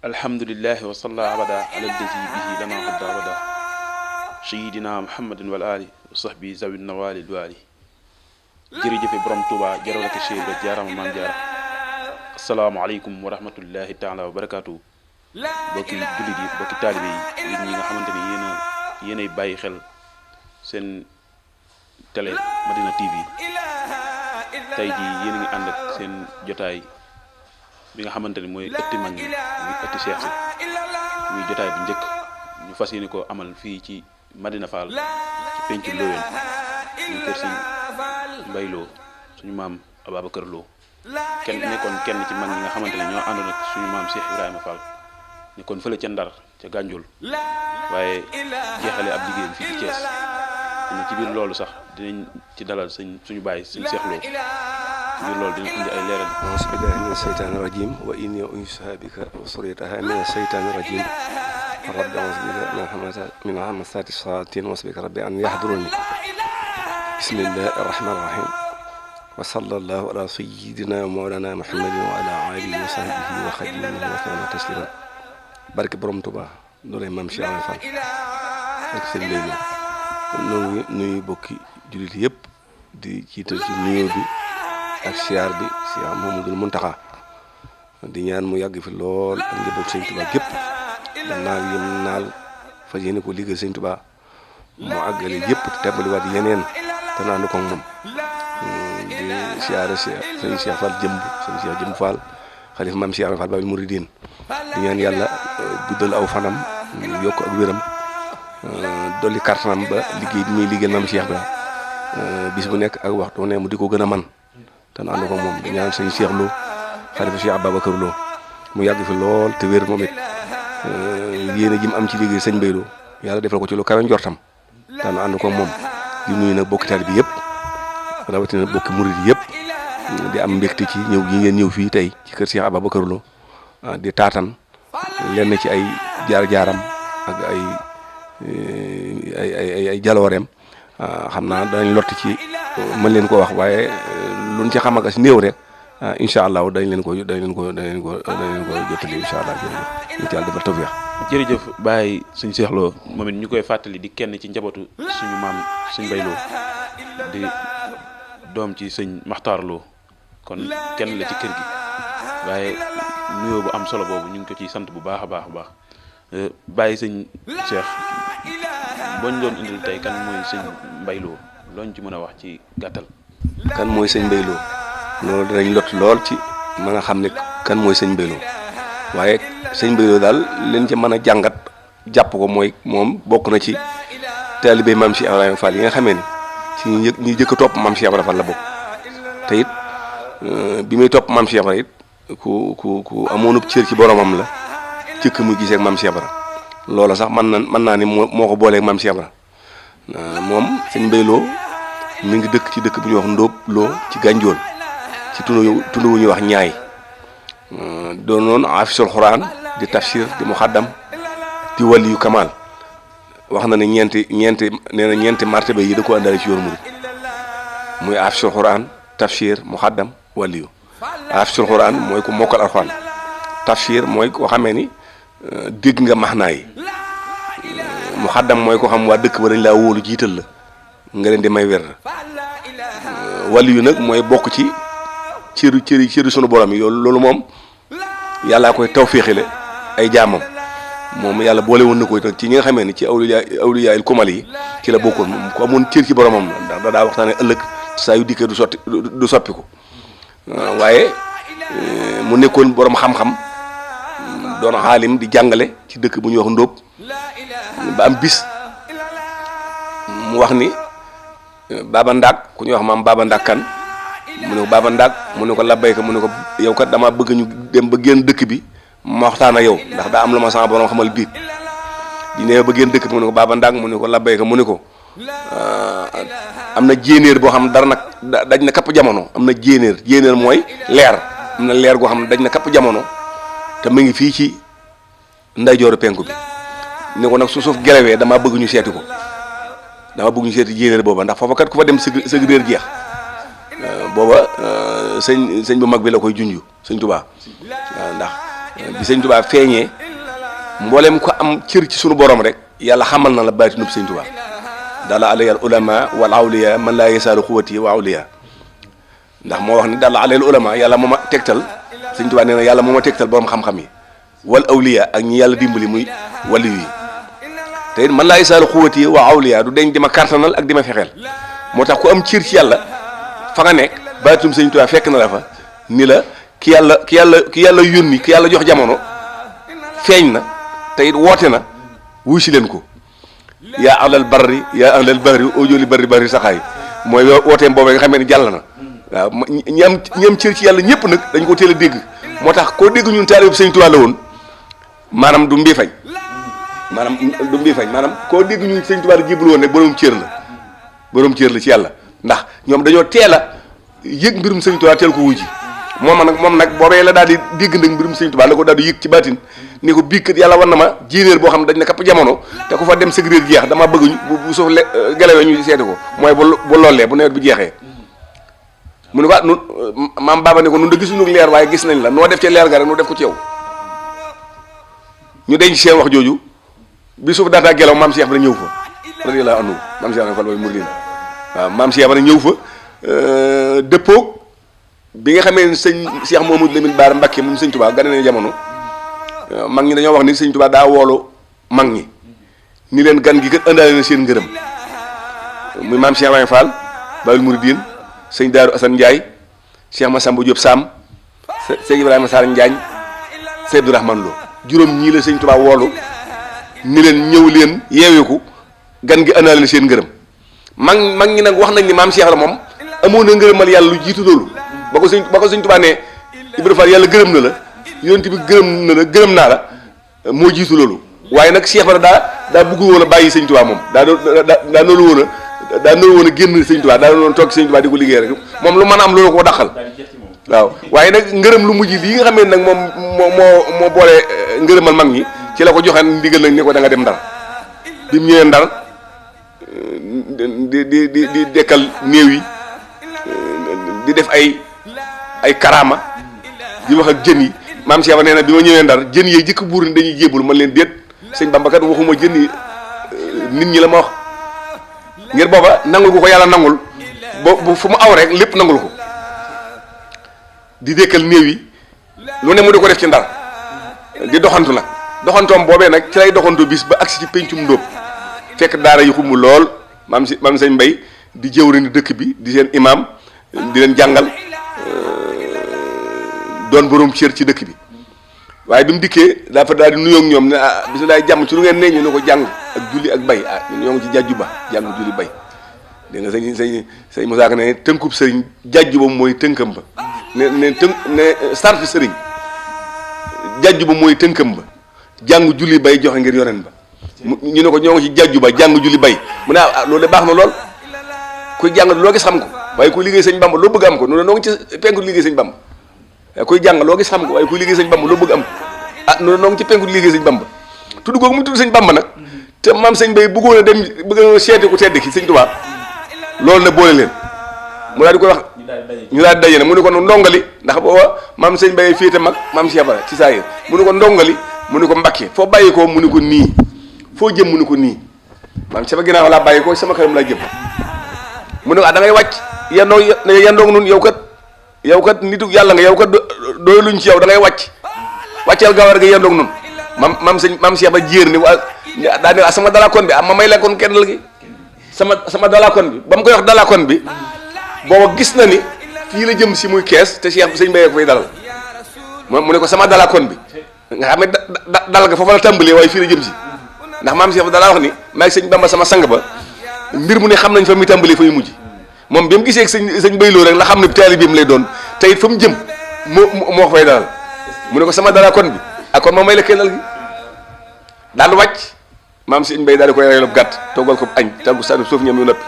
alhamdulillahi wa salla abada ala allazi bihi lana hadda abada sayidina muhammadin wal ali wa sahbi zawin nawalil wali jërëjëfe borom Tuuba jarala ko Cheikh Ibra jaarama maam jaara asalaamaaleykum wa rahmatullahi taala wa barakaatu bokki jullit yi bokki taalibe yi yéen ñi nga xamante ni yéenay bàyyi xel seen télé Madina TV tey jii yéen a ngi ànd ak seen jotaay bi nga xamante ni mooy ëtti mag ñi muy ëtti Cheikh si muy jotaay bu njëkk ñu fas yéene ko amal fii ci Madina Fall ci pencu Loween ñu kër si Mbay Lo suñu maam Ababacar Lo nekkoon kenn ci mag ñi nga xamante ne ñoo àndoon ak suñu maam Cheikh Ibrahima Fall nekkoon fële ca Ndar ca Gànjul waaye jeexale ab liggéeyam fii ci Thiès ci biir loolu sax dinañ ci dalal suñu baay suñu Cheikh Lo ci biir loolu dina indi ay leeral. auzu billaahi mina shaytaani rajiim wa innii u'iizuhaa bika wa zurriyyatahaa mina shaytaani rajiim rabbi a'uuzu bika min hamazaati shayaatiin wa a'uuzu bika rabbi an yahduruuni bismillaahi rahmaani rahiim wa sallallaahu alaa sayyidinaa mawlaanaa Muhammadin wa alaa aalihi wa sahbihi wa xadimihi wa sallama tasliiman barke borom Tuubaa doole maam Cheikh Ibra Fall ak seen léegi noonu nuyu bokki jullit yëpp di jiital ci nuyoo bi ak siyaar bi Cheikh Mouhamadoul Mountakha di ñaan mu yàgg fi lool ak njaboot sëñ Tuubaa gépp da naal yëm naal fas yéene ko liggéey sëñ Tuubaa mu àggale yëpp te tàmbaliwaat yeneen te naandu ko moom di siyaare sëñ Cheikh Fall jëmb Fall xalifa maam Cheikh Ibra Fall Baabul Muridiin di ñaan yàlla guddal aw fanam yokk ak wéram dolli kartanam ba liggéey bi muy liggéeyal maam Cheikh Ibra bis bu nekk ak waxtu ne mu di ko gën a man te ànd ko moom di ñaan sëñ Cheikh Lo xalifa Cheikh Ababacar Lo mu yàgg fi lool te wér moom it yéene ji mu am ci liggéey sëñ Mbay Lo yàlla defal ko ci lu kawe njortam te ànd ko moom di nuyu nag bokki taalibe bi yëpp rawatina bokki murid yëpp di am mbégte ci ñëw gi ngeen ñëw fii tey ci kër Cheikh Ababacar Lo di taatan lenn ci ay jaar-jaaram ak ay jalooreem xam naa danañ lott ci mën leen ko wax waaye luñ ci xam ak as néew rek incha allah dañ leen ko jottali incha allah jërëjëf ñu ci yàlla defal tawfiix. jërëjëf Baye suñu Cheikh Lo moom it ñu koy fàttali di kenn ci njabootu suñu maam suñu Mbay Lo di doom ci sëñ Maxtaar Lo kon kenn la ci kër gi waaye nuyoo bu am solo boobu ñu ngi ko ciy sant bu baax a baax a baax Baye sëñ Cheikh boo ñu doon indil tey kan mooy sëñ Mbay Lo looñ ci mën a wax ci gàttal. kan mooy sëñ Mbay Lo loolu dinañ lot lool ci mën a xam ne kan mooy sëñ Mbay Lo waaye sëñ Mbay Lo daal leen ci mën a jàngat jàpp ko mooy moom bokk na ci taalibe maam Cheikh Ibrahima Fall yi nga xamee ni ci ñi jëkk a topp maam Cheikh Ibrahima Fall la bokk te it bi muy topp maam Cheikh Ibrahima it ku amoonub cër ci boromam la jëkk muy gisee ak maam Cheikh Ibrahima loola sax mën naa ni moo ko booleeg maam Cheikh Ibrahima moom sëñ Mbay Lo mi ngi dëkk ci dëkk bu ñuy wax Ndóob Lo ci Gànjool ci tund wu ñuy wax ñaay doon noonu afisul xuraan di tafsir di muxaddam di waliyu kamal wax na ne ñeenti martaba yi da ko àndaale ci yoonu murid muy afisul xuraan tafsir muxaddam waliyu afisul xuraan mooy ku mokkal alxuraan tafsir mooy ko xamee ni dégg nga maxnaa yi muxaddam mooy ko xam waa dëkk ba dañ laa wóolu jiital la nga leen di may wér waliyu nag mooy bokk ci cëri sunu borom yi loolu moom yàllaa koy tawféexale ay jaamam moom yàlla boole woon na ko nag ci ñi nga xamee ni ci awliyaayil kumal yi ci la bokkoon moom ku amoon cër ci boromam la ndax daa waxtaane ëllëg saa yu dikkee du soppiku waaye mu nekkoon borom xam-xam doon xaalim di jàngale ci dëkk bu ñuy wax Ndóob ba am bis mu wax ni Baba Ndaak ku ñuy wax maam Baba Ndaak kan mu ne ko Baba Ndaak mu ne ko labbayka mu ne ko yow kat dama bëgg ñu dem ba génn dëkk bi ma waxtaan ak yow ndax daa am lu ma sama borom xamal biig bi ne ba génn dëkk bi mu ne ko Baba Ndaak mu ne ko labbayka mu ne ko am na jéenéer boo xam dara nag daj na kapp jamono am na jéenéer mooy leer am na leer goo xam ne daj na kapp jamono te mu ngi fii ci ndeyjooru penku bi ne ko nag su suuf gelewee damaa bëgg ñu seeti ko dama bëgg ñu seeti jéenéer booba ndax foofa kat ku fa dem sëg réer jeex booba sëñ bu mag bi la koy junj sëñ Tuubaa waaw ndax bi sëñ Tuubaa feeñee mboolem ko am cër ci sunu borom rek yàlla xamal na la baatinub sëñ Tuubaa dala alayal ulama wal awliya man laa yasaalu xuwati wa awliya ndax moo wax ni dala alayal ulama yàlla moo ma tegtal sëñ Tuubaa nee na yàlla moo ma tegtal borom xam-xam yi wal awliya ak ñi yàlla dimbali muy waliyu yi te it man laa yasaalu xuwati wa awliya du deñ di ma kartanal ak di ma fexeel moo tax ku am cër ci yàlla fa nga nekk baatinub sëñ Tuubaa fekk na la fa ni la ki yàlla yónni ki yàlla jox jamono feeñ na te it woote na wuy si leen ko yaa ahlal barri yaa ahlal bahri aujooli bari saxaay mooy wooteem boobee nga xamee ne jàll na waaw ñi am cër ci yàlla ñëpp nag dañ ko teel a dégg moo tax koo dégg ñun taalibe Sëñ Tuubaa la woon maanaam du mbii fañ maanaam koo dégg ñun Sëñ Tuubaa la jébul woon ne borom cër la ci yàlla ndax ñoom dañoo teel a yëg mbirum Sëñ Tuubaa teel ko wuy ji moom nag boobee la daal di dégg nag mbirum Sëñ Tuubaa la ko daal di yëg ci baatin ni ko bii kat yàlla war na ma jéenéer boo xam ne dañ ne kapp jamono te ku fa dem sëgréer jeex dama bëgg bu suuf gelawee ñu seeti ko mooy bu lollee bu nawet bi jeexee mu ne ko nun maam Baba ne ko nun da gisuñu leer waaye gis nañ la noo def ci leer ga rek nu def ko ci yow ñu denc seen wax jooju bi suuf daataa gelaw maam Cheikh ba ñëw fa radiyallahu anhu maam Cheikh Fall way muridin waaw maam Cheikh ba ñëw fa dëppoog bi nga xamee sëñ Cheikh Mamadou Lamine Bara Mbacké moom sëñ Tuubaa gane ne jamono mag ñi dañoo wax ni sëñ Tuubaa daa woolu mag ñi ni leen gan gi kat ëndaale na seen ngërëm muy maam Cheikh Ibrahima Fall Baye Mouridine sëñ Daaru Assane Ndiaye Cheikh Massamba Diop Sam sëñ Ibrahima Sarr Njaañ sëñ Abdourahmane Lo juróom ñii la sëñ Tuubaa woolu ni leen ñëw leen yeeweeku gan gi ëndaale na seen ngërëm mag ñi nag wax nañ ni maam Cheikh la moom amoon na ngërëmal yàlla lu jiitu loolu ba ko sëñ Tuubaa ne Ibrahima Fall yàlla gërëm na la yonent bi gërëm naa la moo jiitu loolu waaye nag Cheikh Bara daa bëgg woon a bàyyi sëñ Tuubaa moom daa noolu woon a génn sëñ Tuubaa daa doon toog sëñ Tuubaa di ko liggéey rek moom lu mën a am loolu ko dàqal waaw waaye nag ngërëm lu mujj lii nga xam ne nag moom moo boole ngërëmal mag ñi ci la ko joxe ndigal nag ni ko da nga dem Ndar bi mu ñëwee Ndar di dekkal néew yi di def ay karaama di wax ak jën yi maam Cheikh nee na bi ma ñëwee Ndar jën yi jëkk buur ni dañuy jébul man leen déet sëñ Bamba kat waxuma jën yi nit ñi la ma wax ngir booba nangul gu ko yàlla nangul bu fu mu aw rek lépp nangul ko di dekkal néew yi lu ne mu di ko def ci Ndar di doxantu nag doxantoom boobee nag ci lay doxantu bis ba agsi ci pencum Ndóob fekk daara yi xumb lool maam sëñ Mbay di jëwriñu dëkk bi di seen imam di leen jàngal doon borom cër ci dëkk bi waaye bi mu dikkee dafa daal di nuyoo ak ñoom ne bisimilah jàmm ci lu ngeen ne ñu ne ko jàng ak julli ak bay ñoo ngi ci jàjju ba jàng julli bay dégg nga sëñ Moussa Ka ne tënkub sëriñ jàjju ba mooy tënkam ba ne sart sëriñ jàjju ba mooy tënkam ba jàng julli bay joxe ngir yonen ba ñu ne ko ñoo ngi ci jàjju ba jàng julli bay mu ne loolu de baax na lool kuy jàng loo gis xam ko waaye kuy liggéey sëñ Bamba loo bëgg am ko noonu noo ngi ci penku liggéey sëñ Bamba kuy jàng loo gis xam ko waaye kuy liggéey sëñ Bamba loo bëgg am ko noonu noo ngi ci penku liggéey sëñ Bamba tudd googu mu tudd sëñ Bamba nag te maam sëñ Bay bëggoon a dem bëgg a seeti ku tedd ki sëñ Tuubaa loolu na boole leen mu daal di koy wax ñu daal di daje ne mu ne ko ndongali ndax booba maam sëñ Bay féete mag maam Cheikh Bara ci saa yi mu ne ko ndongali mu ne ko Mbakke foo bàyyi ko mu ne ko nii foo jëm mu ne ko nii maam sama ginnaaw laa bàyyi ko sama kanam laa jëm mu ne ko da ngay wàcc yandoog nun yow kat nitu yàlla nga yow kat doy luñ ci yow da ngay wàccal gawar ga yandoog nun maam Cheikh Ba jéer ni waa daa ne sama dalakon bi ma may la kon kenn la gi sama dalakon bi ba mu koy wax dalakon bi booba gis na ni fii la jëm si muy kees te Cheikh sëñ Mbaye ko fay dalal mu ne ko sama dalakon bi nga xam ne dal ga foofa la tàmbalee waaye fii la jëm si ndax maam Cheikh dalaa wax ni maag sëñ Bamba sama sang ba mbir mu ne xam nañ fa muy tàmbalee fa muy mujj moom bi mu gisee sëñ Bayloo rek la xam ne taalibeem lay doon te it fa mu jëm moo ko fay dalal mu ne ko sama dalakon bi ak kon ma may la kennal gi daal wàcc maam sëñ Mbay daal di koy reylub gàtt toggal ko añ taggu sànni suuf ñam yu noppi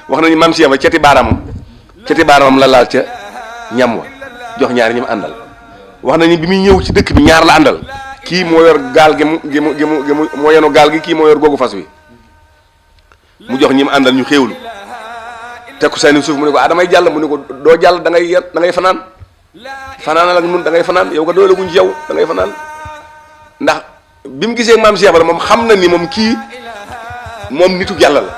wax nañu maam Cheikh ba ceti baaraamam la laal ca ñam wa jox ñaari ñam àndal wax nañu bi muy ñëw ci dëkk bi ñaar la àndal kii moo yor gaal gi mu moo yenu gaal gi kii moo yor googu fas wi mu jox ñi mu àndal ñu xéewlu tekku sànni suuf mu ne ko damay jàll mu ne ko doo jàll da ngay fanaan fanaanal ak nun da ngay fanaan yow ko doole guñ ci yow da ngay fanaan ndax bi mu gisee maam Cheikh Ibra moom xam na ni moom kii moom nitu yàlla la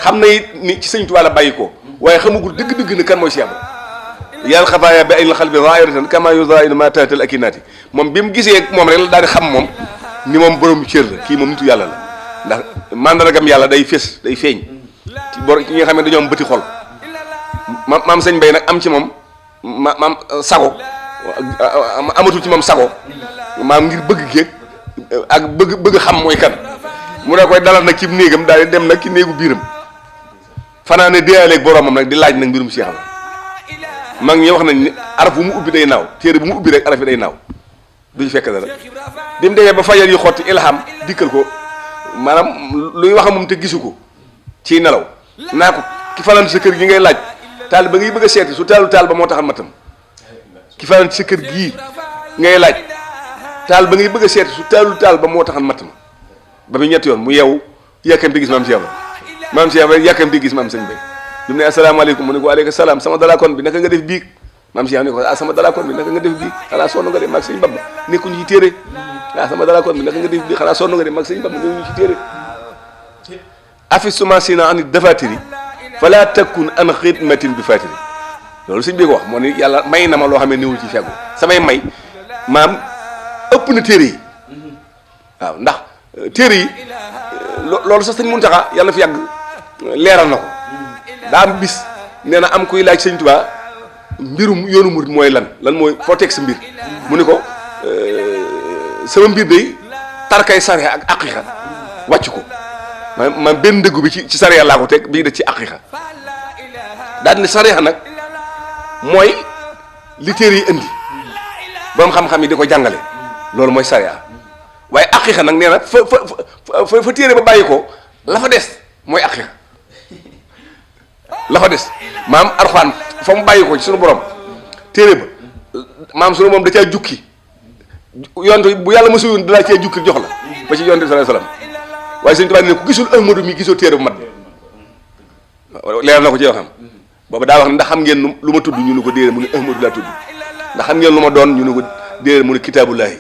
xam na it ni ci sëñ Tuubaa la bàyyi ko waaye xamagul dëgg-dëgg na kan mooy Cheikh Ibra yàlla xafaaya bi aynil xalbi zaahiratan kama yuzaahinu ma tahtal akinaati moom bi mu gisee moom rek la daal di xam moom ni moom borom cër la kii moom nitu yàlla la ndax mandargam yàlla day fés day feeñ ci bor ñi nga xam ne dañoo am bëti xol maam sëñ Mbay nag am ci moom maam sago amatul ci moom sago maam ngir bëgg géeg ak bëgg xam mooy kan mu ne koy dalal nag ci néegam daal di dem nag ci néegu biiram fanaa ne déyaaleeg boromam nag di laaj nag mbirum Cheikh la mag ñi wax nañ ni araf bu mu ubbi day naaw téere bu mu ubbi rek araf yi day naaw duñu fekk dara bi mu demee ba fajar yu xotti ilham dikkal ko maanaam luy wax moom te gisu ko ci nelaw naa ko ki fanaan sa kër gi ngay laaj taal ba ngay bëgg a seeti su taalu taal ba moo taxal matam ki fanaan sa kër gii ngay laaj taal ba ngay bëgg a seeti su taalu taal ba moo taxal matam ba muy ñetti yoon mu yeewu yàkkam di gis maam Cheikh maam Cheikh rek yàkkam di gis maam sëñ Bay bi mu ne asalaamaaleykum mu ne ko waaleykum salaam sama dalaakoon bi naka nga def biig maam Cheikh ne ko ah sama dalaakoon bi naka nga def biig xanaa sonn nga de maag sëñ Bamba nekkuñu ci téere ah sama dalaakoon bi naka nga def biig xanaa sonn nga de maag sëñ Bamba nekkuñu ci téere afi sumasina ani dafatiri fala takun an xidmatin bi fatiri loolu sëñ bi ko wax moo ni yàlla may na ma loo xam ne néewul ci feggu samay may maam ëpp na téere yi waaw ndax téere yi loolu sax sëñ Muntaxa yàlla fi yàgg leeral na ko daa am bis nee na am kuy laaj sëñ Tuubaa mbirum yoonu murid mooy lan mooy foo teg sa mbir mu ni ko sama mbir day tarkay sare ak aqiqa wàcc ko man benn dëggu bi ci sariya laa ko teg bii da ci aqiqa daal di ne sariya nag mooy li téere yi indi borom xam-xam yi di ko jàngale loolu mooy sariya waaye aqiqa nag nee na fa téere ba bàyyi ko la fa des mooy aqiqa la fa des maam Alxuraan fa mu bàyyi ko ci sunu borom téere ba maam sunu moom da caa jukki yonte bu yàlla mësu yoon dalaa cee jukki jox la ba ci yonte bi sallallahu alayhi wasallam waaye sëñ Tuubaa ne ku gisul Ahmadu mi gisoo téere bu mat leeral na ko ci yoo xam booba daa wax ne ndax xam ngeen lu ma tudd ñu ne ko déedéet mu ne Ahmadu laa tudd ndax xam ngeen lu ma doon ñu ne ko déedéet mu ne kitaabullaahi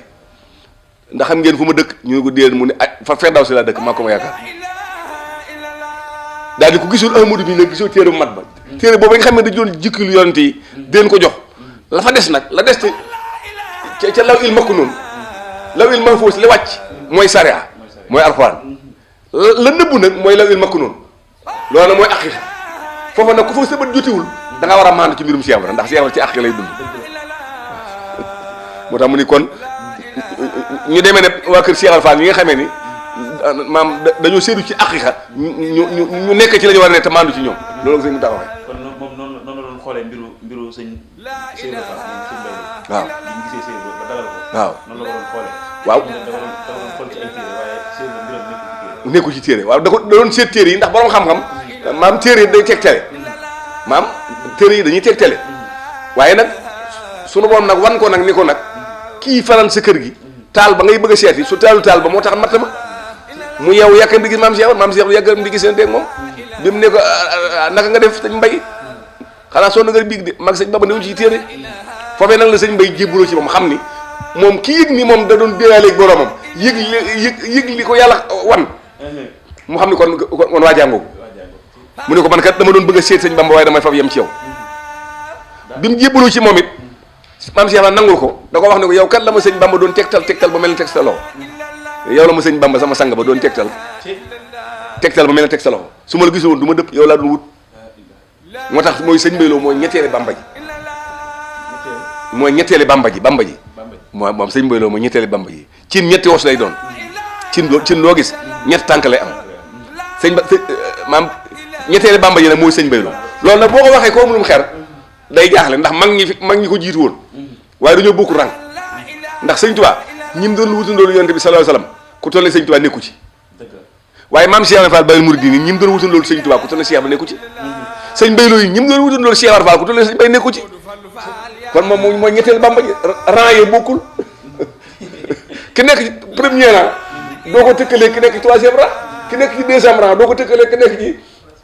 ndax xam ngeen fu ma dëkk ñu ne ko déedéet mu ne fa Firdaws si laa dëkk maa ko ma yaakaar daal di ko gisul Ahmadu mi nag gisoo téere bu mat ba téere boobu nga xam ne dañu doon jikkilu yonent yi den ko jox la fa des nag la des ca law il makku noonu law il mahfuus li wàcc mooy sariya mooy Alxuraan la nëbbu nag mooy law il makku noonu loolu nag mooy aqiqa foofa nag ku fa sëbat jotiwul da nga war a maandu ci mbirum Cheikh Ibra ndax Cheikh Ibra ci aqiqa lay dund moo tax mu ni kon ñu demee ne waa kër Cheikh Ibra Fall ñi nga xamee ni maam dañoo séedu ci aqiqa ñu nekk ci la ñu war a ne te maandu ci ñoom loolu nga sëñ mu taxawee. kon moom noonu la doon xoolee mbiru sëñ Cheikh Ibra Fall moom sëñ Bay waaw bi ñu gisee Cheikh Ibra ba dalal ko. waaw noonu la ko doon xoolee. waaw da doon xool ci ay téere waaye Cheikh Ibra mbiram nekkul ci téere waaw da doon seet téere yi ndax borom xam-xam maam téere yi day tegtale maam téere yi dañuy tegtale waaye nag sunu borom nag wan ko nag ni ko nag kii faral sa kër gi taal ba ngay bëgg a seeti su taalu taal ba moo tax matt ma mu yeewu yàkkam di gis maam Cheikh yàkkam di gis seen teeg moom bi mu ne ko naka nga def sëñ Mbay xanaa sonn nga biig de mag sëñ Baba newuñ ci téere foofee nag la sëñ Mbay jébbaloo ci moom xam ni moom ki yëg ni moom da doon déyaaleeg boromam yëg li ko yàlla wan mu xam ni kon waa jàngoogu mu ne ko man kat dama doon bëgg a seet sëñ Bamba waaye damay fab yem ci yow bi mu jébbaloo ci moom it maam Cheikh la nangul ko da ko wax ne ko yow kat la ma sëñ Bamba doon tegtal ba mel ni teg sa loxo yow la ma sëñ Bamba sama sang ba doon tegtal ba mel ni teg sa loxo su ma la gisul woon du ma dëpp yow laa doon wut moo tax mooy sëñ Mbayloo mooy ñetteeli Bamba ji mooy ñetteeli Bamba ji moom sëñ Mbayloo mooy ñetteeli Bamba ji cin ñetti wos lay doon cin loo gis ñetti tànk lay am maam ñetteeli Bamba ji nag mooy sëñ Mbayloo loolu nag boo ko waxee ko amulum xer day jaaxle ndax mag ñi ko jiitu woon waaye dañoo bokk rang ndax sëñ Tuubaa ñim doon wutandoolu yonent bi sallallahu alayhi wasallam ku toll ne sëñ Tuubaa nekku ci waaye maam Cheikh Ibra Fall Baye Mouridine ñim doon wutandoolu sëñ Tuubaa ku toll ne Cheikh Ibra nekku ci sëñ Mbayloo yi ñim doon wutandoolu Cheikh Ibra Fall ku toll ne sëñ Bay nekku ci kon moom mooy ñetteelu Bamba ji rang yi bokkul ki nekk ci premier rang doo ko tëkkalee ki nekk ci troisième rang ki nekk ci deuxième rang doo ko tëkkalee ki nekk ci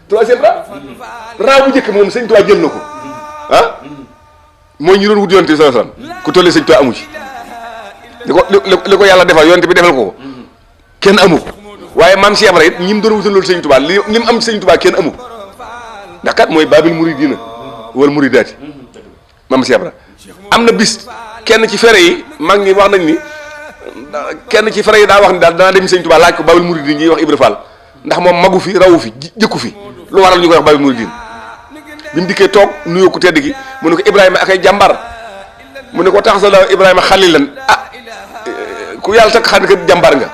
troisième rang bu njëkk moom sëñ Tuubaa jël na ko mooy ñu doon wut yonent bi sallallahu alayhi wasallam ku tollee sëñ Tuubaa amu ci li ko yàlla defal yonent bi defal ko kenn amu ko waaye maam Cheikh Ibra it ñi mu doon wutal loolu sëñ Tuubaa li mu am sëñ Tuubaa kenn amu ko ndax kat mooy baabil muridina wal muridaati maam Cheikh Ibra am na bis kenn ci fere yi mag ñi wax nañ ni kenn ci fere yi daa wax ni daal danaa dem sëñ Tuubaa laaj ko baabil muridina ñuy wax Ibra Fall ndax moom magu fi rawu fi jëkku fi lu waral ñu koy wax baabil muridina bi mu dikkee toog nuyoo ku tedd gi mu ne ko Ibrahima ak ay jàmbar mu ne ko tax sa la Ibrahima xalilan ku yàlla takk xarit kat jàmbar nga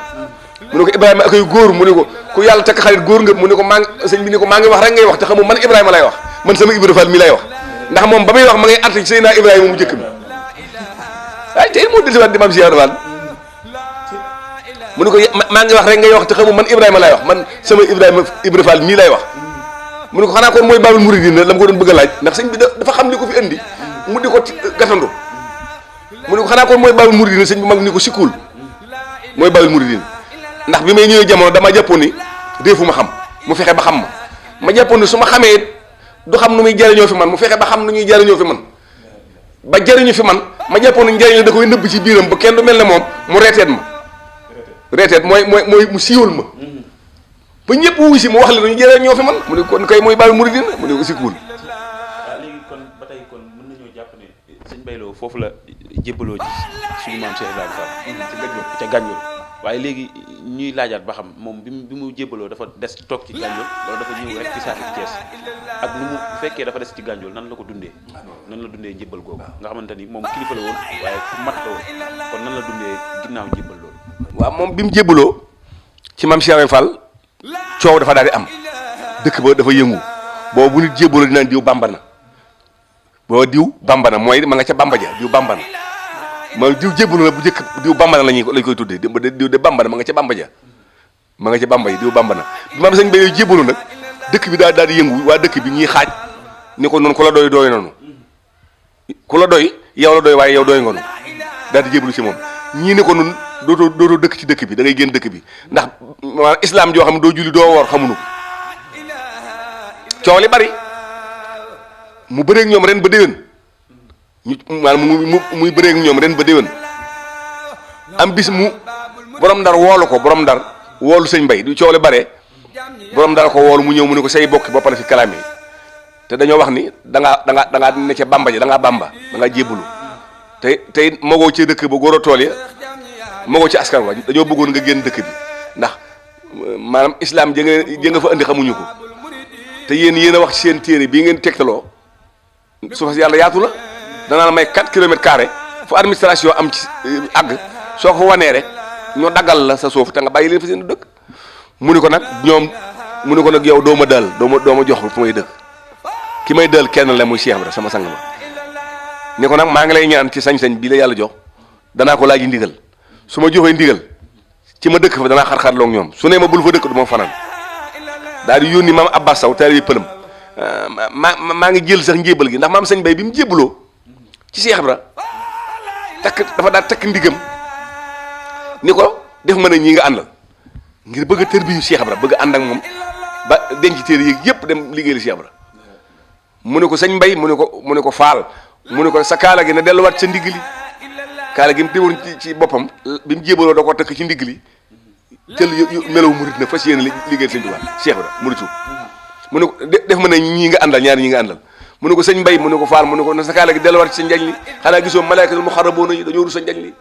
mu ne ko Ibrahima ak ay góor mu ne ko ku yàlla takk xarit góor nga mu ne ko maa ngi sëñ bi ne ko maa ngi wax rek ngay wax te xamu man Ibrahima lay wax man sama Ibra Fall mi lay wax ndax moom ba muy wax ma ngay àtt ci Seydina Ibrahima mu njëkk bi waaye tey moo dellusiwaat di maam Cheikh Ibra Fall mu ne ko maa ngi wax rek ngay wax te xamu man Ibrahima lay wax man sama Ibra Fall mii lay wax mu ne ko xanaa kon mooy Baabul Muridiin la ma ko doon bëgg a laaj ndax sëñ bi dafa xam li ko fi indi mu di ko gatandu mu ne ko xanaa kon mooy Baabul Muridiin sëñ bi mag ni ko sikkul mooy Baabul Muridiin ndax bi may ñëwee jamono dama jàppoon ni réefu ma xam mu fexe ba xam ma jàppoon ni su ma xamee du xam nu muy jariñoo fi man mu fexe ba xam nu ñuy jariñoo fi man ba jariñu fi man ma jàppoon ni njariñ la da koy nëbb ci biiram ba kenn du mel ne moom mu reeteet ma reeteet mooy mu siiwal ma ba ñëpp wuy si mu wax la ñu jariñoo fi man mu ne kon kay mooy Baabul Muridiin mu ne ko sikkul léegi kon ba tey kon mën nañoo jàpp ne sëñ Mbaye Lo foofu la jébbaloo ji suñu maam Cheikh Ibrahima Fall ca Gànjool waaye léegi ñuy laajaat ba xam moom bi mu jébbaloo dafa des toog ci Gànjool wala dafa ñëw rek ci saati Thiès ak lu mu fekkee dafa des ci Gànjool nan la ko dundee nan la dundee njébbal googu nga xamante ni moom kilifa la woon waaye ku mat la woon kon nan la dundee ginnaaw njébbal loolu waaw moom bi mu jébbaloo ci maam Cheikh Ibrahima Fall coow dafa daal di am dëkk ba dafa yëngu boobu bu nit jébbaloo dinaan diw bamba na boo diw bamba na mooy ma nga ca bamba ja diw bamba na mooy diw jébbaloo na bu njëkk diw bamba na lañ koy tuddee diw de bamba na ma nga ca bamba ja ma nga ca bamba yi diw bamba na bi maam sëñ Mbaye yooyu jébbaloo nag dëkk bi daal di yëngu waa dëkk bi ñuy xaaj ni ko noonu ku la doy doy noonu ku la doy yow la doy waaye yow doy nga noonu daal di jébbalu ci moom ñii ni ko noonu dootoo dëkk ci dëkk bi da ngay génn dëkk bi ndax maanaam islam joo xam ne doo julli doo woor xamuñu ko coow li bari mu bëreeg ñoom ren ba déwén ñu maanaam muy bëreeg ñoom ren ba déwén am bis mu borom ndar woolu ko borom ndar woolu sëñ Mbay du coow li bare borom ndar ko woolu mu ñëw mu ne ko say bokki boppale fi kalaame te dañoo wax ni da ngaa ne ca bamba ji da ngaa bamba da ngaa jébbalu tey magoo ci dëkk ba góor a tool ya magoo ci askan wa dañoo bëggoon nga génn dëkk bi ndax maanaam islam jë nga fa andi xamuñu ko te yéen a wax ci seen téere bii ngeen tegtaloo suuf si yàlla yaatu la danaa la may 4 kilomètres carrés fu administration am ci àgg soo ko wanee rek ñoo daggal la sa suuf te nga bàyyi leen fa seen dëkk mu ne ko nag ñoom mu ne ko nag yow doo ma daal doo ma jox fu may dëkk ki may daal kenn la muy Cheikh Ibra sama sang ma ne ko nag maa ngi lay ñaan ci sañ-sañ bii la yàlla jox danaa ko laaj ndigal su ma joxee ndigal ci ma dëkk fa danaa xar-xarloo ak ñoom su ne ma bul fa dëkk du ma fanaan daal di yónni maam Abbas Saw taalibe pëlëm maa ngi jël sax njébal gi ndax maam sëñ Bay bi mu jébbaloo ci Cheikh Ibra dafa daal takk ndigam ni ko def mën a ñii nga àndal ngir bëgg a tërbiyu Cheikh Ibra bëgg a ànd ak moom ba denc téere yi yëpp dem liggéeyal Cheikh Ibra mu ne ko sëñ Mbay mu ne ko faal mu ne ko sa kaala gi na delluwaat sa ndigg li kaala gi mu téewoon ci boppam bi mu jébaloo da ko takk ci ndigg li jël melaw murit na fas yéene liggéeyal sëñ Tuubaa Cheikh Ibra muritu mu ne ko def ma ne ñii nga àndal ñaari ñi nga àndal mu ne ko sëñ Mbay mu ne ko faal mu ne ko na sa kaala gi delluwaat ci sa njañ li xanaa gisoo malaaykatul muxarraboona yi dañoo rus sa njañ li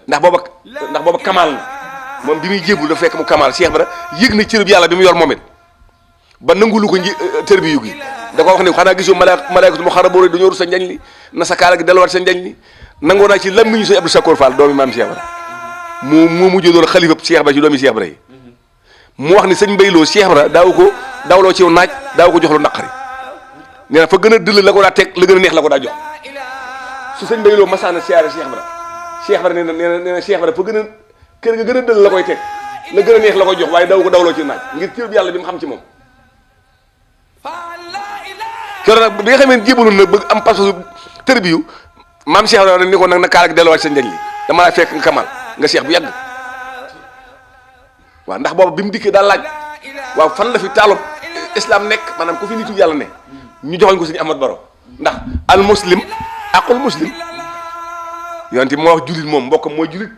ndax booba kamaal na moom bi muy jébul dafa fekk mu kamaal Cheikh Ibra yëg na cërub yàlla bi mu yor moom it ba nangulu ko tër bi yu gi da ko wax ne xanaa gisoo malaaykatul muxarraboona yi dañoo rus sa njañ li na sa kaala gi delluwaat sa njañ li nangoo naa ci lammiñu sëñ Abdou Sakor Fall doomi maam Cheikh Ibra moo mujjee doon xalifa Cheikh Ibra ci doomi Cheikh Ibra yi mu wax ni sëñ Mbay Lo Cheikh Ibra daaw ko dawloo ci naaj daaw ko jox lu naqari nee na fa gën a dëll la ko daa teg la gën a neex la ko daa jox su sëñ Mbay Lo masaana siyaare Cheikh Ibra nee na Cheikh Ibra fa gën a kër ga gën a dëll la koy teg la gën a neex la koy jox waaye daaw ko dawloo ci naaj ngir cër bi yàlla bi mu xam ci moom keroog nag bi nga xamee jébaloon na bëgg am pasu tërbiyu maam Cheikh Ibra ni ko nag na kaal ak delluwaat sa njañ li dama laa fekk nga kamal nga Cheikh bu yàgg waaw ndax boobu bi mu dikkee daal laaj waaw fan la fi taalub islam nekk maanaam ku fi nitu yàlla ne ñu joxoñ ko sëñ Ahmad Baro ndax al muslim aqul muslim yonent moo wax julit moom mbokkam mooy julit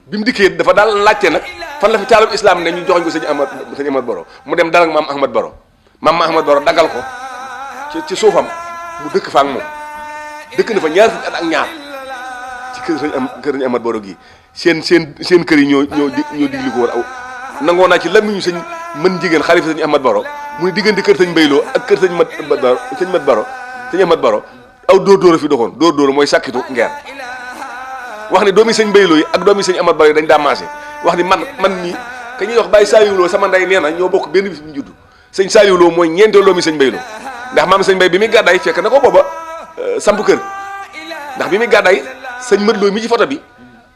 bi mu dikkee dafa daal laajte nag fan la fi taalib islam ne ñu joxoñ ko sëñ Ahmad Baro mu dem dal ak maam Ahmad Baro dagal ko ci suufam mu dëkk fa ak moom dëkk na fa ñaar fukki at ak ñaar ci kër sëñ Ahmad Baro gi seen kër yi ñoo digli ko war aw nangoo naa ci lamiñu sëñ mën jigéen xalifa sëñ Ahmad Baro mu ne diggante kër sëñ Mbayloo ak kër sëñ Ahmad Baro aw dóor fi doxoon dóor mooy sàkkitu ngeer wax ni doomi sëñ Mbayloo yi ak doomi sëñ Ahmad Baro yi dañ daa maase wax ni man nii ka ñuy wax Baye Saliou Lo sama ndey nee na ñoo bokk benn bis bu ñu judd sëñ Saliou Lo mooy ñeenteel doomi sëñ Mbayloo ndax maam sëñ Mbay bi muy gàddaay fekk na ko booba samp kër ndax bi muy gàddaay sëñ Mët Lo mi ci photo bi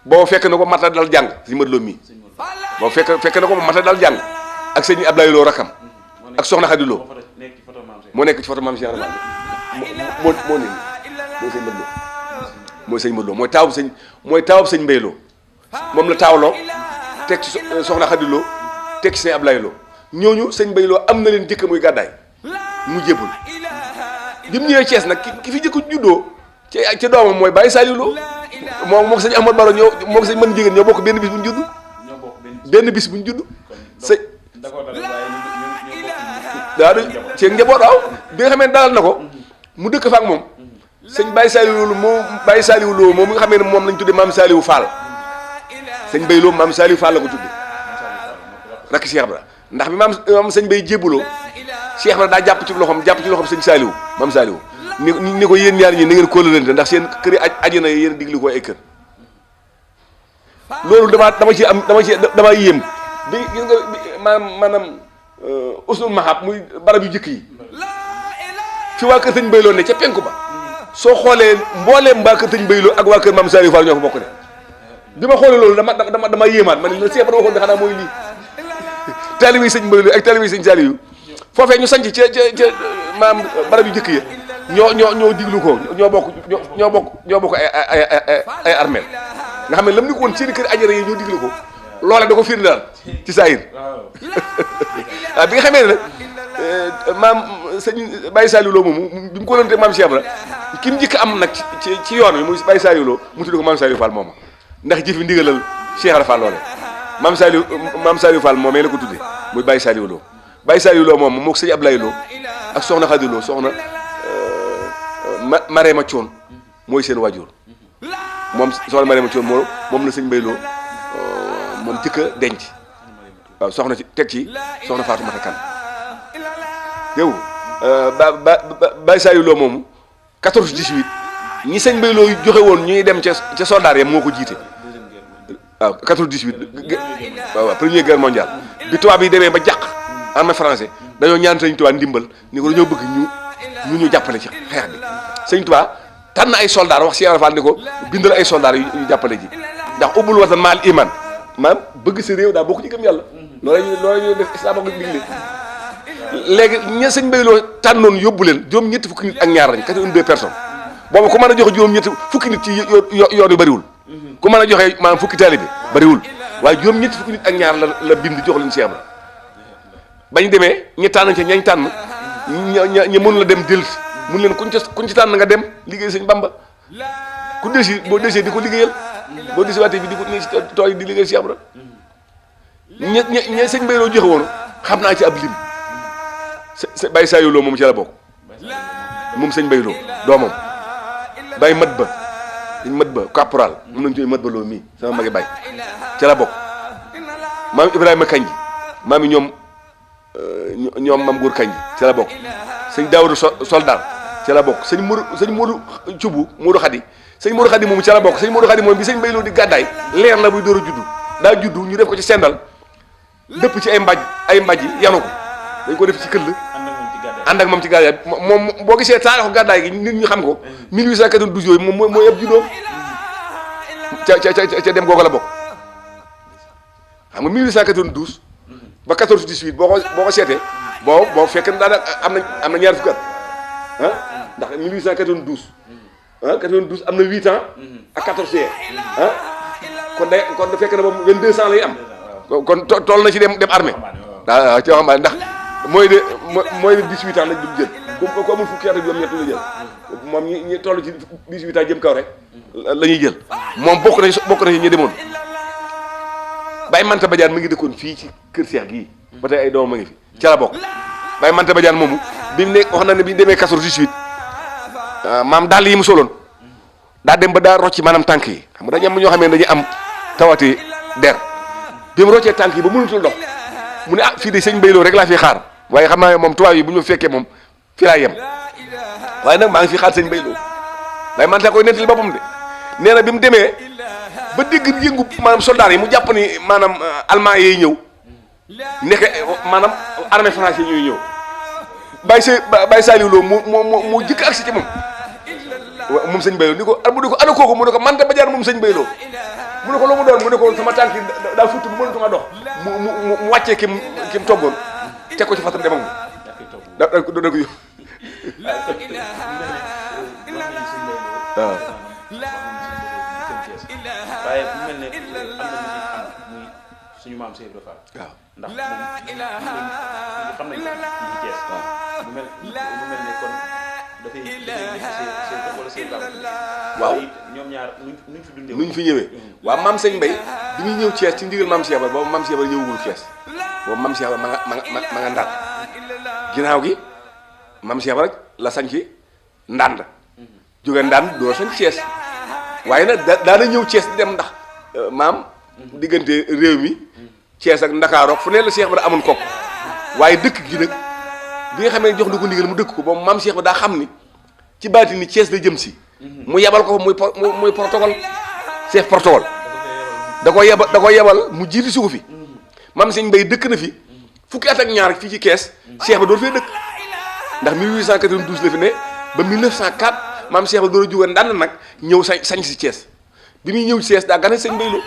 booba fekk na ko mata dal jàng sëñ Mët Lo mi booba fekk na ko mata dal jàng ak sëñ Ablaye Lo rakam ak soxna Xadi Lo moo nekk ci photo maam Cheikh Rafal moo ne mooy sëñ Mët Lo mooy taawub sëñ Mbay Lo moom la taawloo teg ci soxna Xadi Lo teg ci sëñ Ablaye Lo ñooñu sëñ Mbay Lo am na leen jëkk muy gàddaay mu jébbul bi mu ñëwee Thiès nag ki fi jëkk juddoo ca doomam mooy Baye Saliou Lo moo sëñ Ahmad Baro moo ko sëñ mën jigéen ñoo bokk benn bis bu ñu judd sëñ daa ci njaboot waaw bi nga xamee ne dalal na ko mu dëkk fa ak moom sëñ Baye Saliou Lo moom mi nga xamee ne moom lañ tuddee maam Saliou Fall sëñ Mbay Lo maam Saliou Fall la ko tuddee rakk Cheikh Ibra ndax bi maam sëñ Bay jébbuloo Cheikh Ibra daa jàpp ci loxoom sëñ Saliou maam Saliou ni ko yéen ñaar ñi na ngeen kóolante ndax seen kër yi ajjana yéen digli ko ay kër loolu dama yéem bi gis nga maanaam usnul mahab muy barab yu jëkk yi fi waa kër sëñ Bay Lo ne ca penku ba soo xoolee mbooleem waa kër sëñ Bay Lo ak waa kër maam Saliou Fall ñoo ko bokk ne bi ma xoolee loolu dama yéemaat ma ne la Cheikh Ibra waxoon ne xanaa mooy lii taalibe sëñ Bay Lo ak taalibe sëñ Saliou foofee ñu sanc ca maam barab yu jëkk ya ñoo diglu ko ñoo bokk ay armeel nga xam ne lam ni ko woon seeni kër ajara yi ñoo diglu ko loola da ko firnde daal ci saayir waaw bi nga xamee ne nag maam sëñ Baye Saliou Lo moomu bi mu ko lante maam Cheikh Ibra ki mu njëkk am nag ci yoon wi muy Baye Saliou Lo mu tudd ko maam Saliou Fall mooma ndax jëfi ndigalal Cheikh Ibra Fall loole maam Saliou Fall moomee la ko tudde muy Baye Saliou Lo Baye Saliou Lo moom moo ko sëñ Ablaye Lo ak soxna Xadi Lo soxna Marema Thion mooy seen waajur moom soxna Marema Thion moom la sëñ Mbay Lo moom jëkk a denc waaw soxna ci teg ci soxna Fatou Mata Kan yow Baye Saliou Lo moomu 14-18 ñi sëñ Mbay Lo joxe woon ñuy dem ca soldaar ya moo ko jiite waaw 14-18 waaw première guerre mondiale bi tubaab yi demee ba jàq armée français dañoo ñaan sëñ Tuubaa ndimbal ni ko dañoo bëgg ñu jàppale ci xeex bi sëñ Tuubaa tànn ay soldats wax Cheikh Ibra Fall ni ko bindal ay soldats yu jàppale ji ndax ubbul watan maal iman maam bëgg sa réew daa bokk ci gëm yàlla loolu ñu def islam ak digle léegi ña sëñ Mbay Lo tànnoon yóbbu leen juróom ñetti fukki nit ak ñaar lañ 82 personnes boobu ku mën a joxe juróom ñetti fukki nit ci yoon yu bëriwul ku mën a joxe maanaam fukki taalibe bëriwul waaye juróom ñetti fukki nit ak ñaar la bind jox leen Cheikh Ibra bañ demee ñi tànn ca ñañ tànn ña mënu la dem dellu mun leen kuñ ci tànn nga dem liggéey sëñ Bamba ku desi boo desee di ko liggéeyal boo desi waatee bi di ko nii si tool yi di liggéeyal Cheikh Ibra ñe sëñ Mbay Lo joxe woon xam naa ci ab lim Baye Saliou Lo moom ci la bokk moom sëñ Mbay Lo doomam Baye mat ba caporal mun nañu tuddee mat ba Lo mii sama magi Baye ci la bokk maam Ibrahima Kanji maam yi ñoom mam góor Kanji ci la bokk sëñ Daawudu soldat ci la bokk sëñ Modou Cubu Modou Xadi sëñ Modou Xadi moom ci la bokk sëñ Modou Xadi moom bi sëñ Mbay Lo di gàddaay leer la buy door a juddu daa juddu ñu def ko ci sendal dëpp ci ay mbaj yanu ko dañ ko def ci këll ànd ak moom ci gàddaay moom boo gisee taarixu gàddaay gi nit ñi xam ko 1892 yooyu moom mooy ëpp juddoo ca dem googu la bokk xam nga 1892 ba 14-18 boo ko seetee boo fekk na daanaka am na ñaar fukki at ah ndax 1892 92 am na 8 ans ak 14 ans kon da fekk na boobu 22 ans lay am kon toll na ci dem armée waaw ci waxambaane ndax mooy de 18 ans lañ dul jël ko amul fukki at ak juróom-ñett la jël moom ñi toll ci 18 ans jëm kaw rek la ñuy jël moom bokk na ci ñi demoon Baye Manta Badiane mi ngi dëkkoon fii ci kër Cheikh gii ba tey ay doomam ma ngi fi ca la bokk Baye Manta Badiane moomu bi mu ne wax na ne bi ñu demee kaso 18 maam dàll yi mu soloon daa dem ba daa rocci maanaam tànk yi xam nga dañu am ñoo xam ne dañuy am tawati der bi mu roccee tànk yi ba mënutul dox mu ne ah fii de sëñ Mbayloo rek laa fi xaar waaye xam naa ne moom tubaab yi bu ñu ma fekkee moom fii laa yem waaye nag maa ngi fi xaar sëñ Mbayloo Baye Manta koy nettali boppam de nee na bi mu demee ba dégg yëngu maanaam soldat yi mu jàpp ni maanaam allemand yi ñëw nekk maanaam armée français ñuy ñëw Baye Saliou Lo moo jëkk agsi ci moom sëñ Mbayloo ni ko mu ne ko ana kooku mu ne ko Manta Badiane moom sëñ Mbayloo mu ne ko lu mu doon mu ne ko sama tànk daa futt bu mënatuma dox mu wàccee ki mu toggoon teg ko ci fatam dem ak da ko yóbbu waaw waaye bu mel ne am na lu ci am muy suñu maam Cheikh Ibra Fall waaw ndax moom xam nañ ko ci Thiès waaw mu mel ne kon dafay wala seen waaw ñoom ñaar nuñ fi dundee nuñ fi ñëwee waaw maam sëñ Mbay bi ñuy ñëw Thiès ci ndigal maam Cheikh Ibra boobu maam Cheikh Ibra ñëwugul Thiès boobu maam Cheikh Ibra ma nga Ndar ginnaaw gi maam Cheikh Ibra rek la sañ ci Ndand jóge Ndand doo sañ Thiès waaye nag daana ñëw Thiès di dem ndax maam diggante réew mi Thiès ak Ndakaaru fu ne la Cheikh Ibra amoon kopp waaye dëkk gi nag bi nga xamee jox na ko ndigal mu dëkk ko boobu maam Cheikh Ibra daa xam ni ci baati ni Thiès la jëm si mu yebal ko fa muy protocole chef protocole da ko yebal mu jiitu si ko fi maam sëñ Mbay dëkk na fi fukki at ak ñaar fii ci Thiès Cheikh Ibra doon fee dëkk ndax 1892 la fi ne ba 1904 maam Cheikh Ibra doon a jóge Ndànd nag ñëw sañ si Thiès bi muy ñëw Thiès daa gane sëñ Mbayloo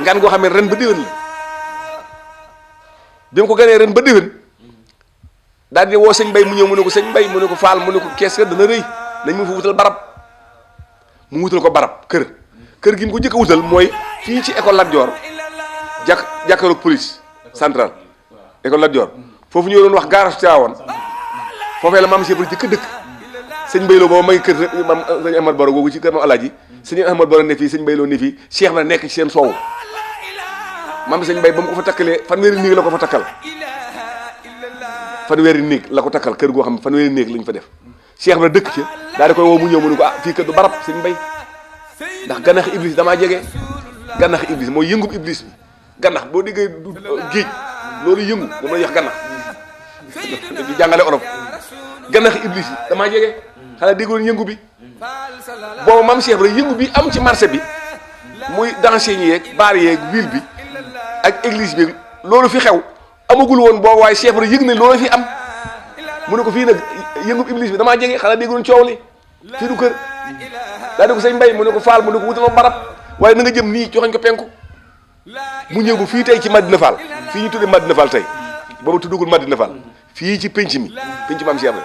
ngan goo xam ne ren ba déwén la bi mu ko ganee ren ba déwén daal di woo sëñ Mbay mu ñëw mu ne ko sëñ Mbay mu ne ko Faal mu ne ko Thiès dana rëy nañ ma fa wutal barab mu wutal ko barab kër gi mu ko njëkk a wutal mooy fii ci école Lat Dior jàkkaarloog police centrale école Lat Dior foofu ñu doon wax garage Tivaouane foofee la maam Cheikh Ibra jëkk a dëkk sëñ Mbayloo boobu may kër maam sëñ Ahmad Baro googu ci kër maam Alaaji sëñ Ahmad Baro ne fii sëñ Mbayloo ne fii Cheikh Ibra nekk ci seen soowu maam sëñ Mbay ba mu ko fa takkalee fanweeri néeg la ko fa takkal fanweeri néeg la ko takkal kër goo xam ne fanweeri néeg lañ fa def Cheikh Ibra dëkk ci daal di koy woo mu ñëw mu ne ko ah fii kër du barab sëñ Mbay ndax gannax iblis damaa jege gannax iblis mooy yëngub iblis bi gannax boo déggee du géej loolu yëngu moom la ñuy wax gannax di jàngale olof gannax iblis yi damaa jege xanaa déggoon yëngu bi boobu maam Cheikh Ibra yëngu bi am ci marché bi muy dancing yeeg baar yeeg ville bi ak église bi loolu fi xew amagul woon boobu waaye Cheikh Ibra yëg ne loolu fi am mu ne ko fii nag yëngub iblis bi damaa jege xanaa déggoon coow li fii du kër daa di ko sëñ Mbay mu ne ko Faal mu ne ko wutal ma barab waaye na nga jëm nii joxañ ko penku mu ñëw ba fii tey ci Madina Fall fii ñu tuddee Madina Fall tey boobu tuddugul Madina Fall fii ci penc maam Cheikh Ibra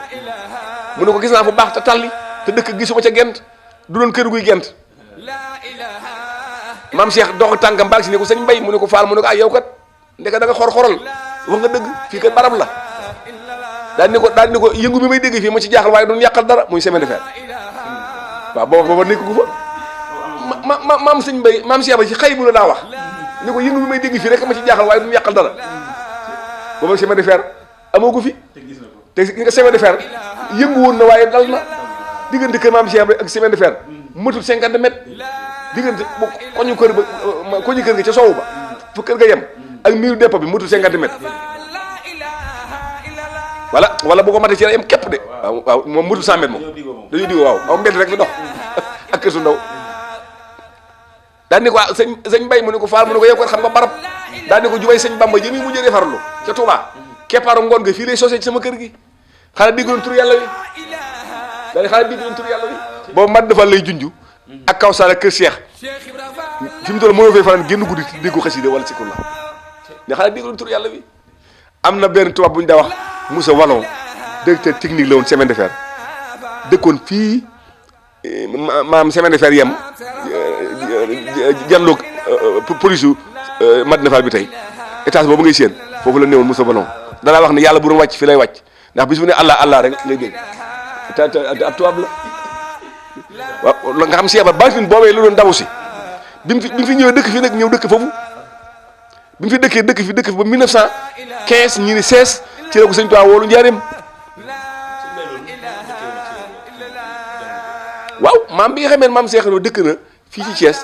mu ne ko gis naa fu baax te talli te dëkk gisuma ca gent du doon kër guy gent maam Cheikh dox tànkam baag si ne ko sëñ Mbay mu ne ko Faal mu ne ko ah yow kat ndeka da nga xor-xoral wax nga dëgg fii kat barab la daal di ne ko yëngu bi may dégg fii ma ci jaaxal waaye doon yàqal dara muy semaine de fer waaw booba nekk gu fa maam sëñ Mbay maam Cheikh Ibra ci xëy bu la daa wax ni ko yëngu bi may dégg fii rek ma ci jaaxal waaye doon yàqal dara booba semaine de fer amoo ko fi te nga semaine de fer yëngu woon na waaye dal na diggante kër maam Cheikh Ibra ak semaine de fer matul 50 mètres diggante koñu kër ga ca soowu ba fu kër ga yem ak miiru dépôt bi matul 50 mètres wala bu ko matee ci la yem képp de waaw moom matul 100 mètres moom dañuy digoo waaw aw mbedd rek fi dox ak kër su ndaw daal ni ko sëñ Mbay mu ne ko Faal mu ne ko yow ko xam nga barab daal ni ko jubay sëñ Bamba jëmi mu jëlee farlu ca Touba keppaaru ngoon nga fii lay sosé ci sama kër gi xanaa déggoon tur yàlla wi daal xanaa déggoon tur yàlla wi boobu mat dafa lay junju ak kaw sala kër Cheikh fi mu toll mënoo fay fanaan génn guddi déggu xasida wala sikkur la ne xanaa déggoon tur yàlla wi am na benn tubaab bu ñu daa wax Moussa Wallon directeur technique la woon semaine de fer dëkkoon fii maam semaine de fer yem janloog police yu Madina Fall bi tey étage boobu ngay séen foofu la néewoon Moussa Wallon danaa wax ne yàlla bu doon wàcc fi lay wàcc ndax bis bu ne Allah Allah rek lay dégg te ab tubaab la waaw la nga xam Cheikh Ibra baatin boobee la doon daw si bi mu fi ñëwee dëkk fi nag ñëw dëkk foofu bi mu fi dëkk fi ba 1915 ñi ni 16 ci la ko sëñ Tuubaa woolu njaareem waaw maam bi nga xamee maam Cheikh Ibra dëkk na fii ci Thiès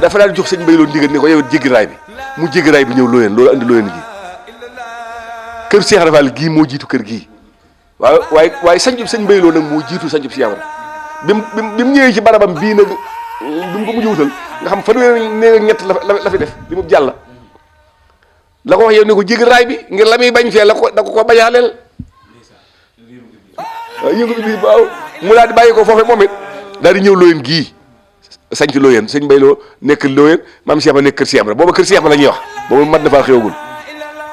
dafa daal jox sëñ Mbay Lo ndigal ne ko yow jéggi raay bi mu jéggi raay bi ñëw Looyeen loolu andi Looyeen gi kër Cheikh Ibra Fall gii moo jiitu kër gii waaye sañcub sëñ Mbay Lo nag moo jiitu sañcub Cheikh Ibra bi mu ñëwee ci barabam bii nag bi mu ko mujj wutal nga xam fanweeri néeg ak ñett la fi def li mu jàll la ko wax yow ne ko jéggi raay bi ngir la muy bañ fee da ko bañaaleel waaw yëngu bi waaw mu daal di bàyyi ko foofee moom it daal di ñëw Looyeen gii sañc Looyeen sëñ Mbay Lo nekk Looyeen maam Cheikh Ibra nekk kër Cheikh Ibra booba kër Cheikh Ibra la ñuy wax boobu mat na faa xewagul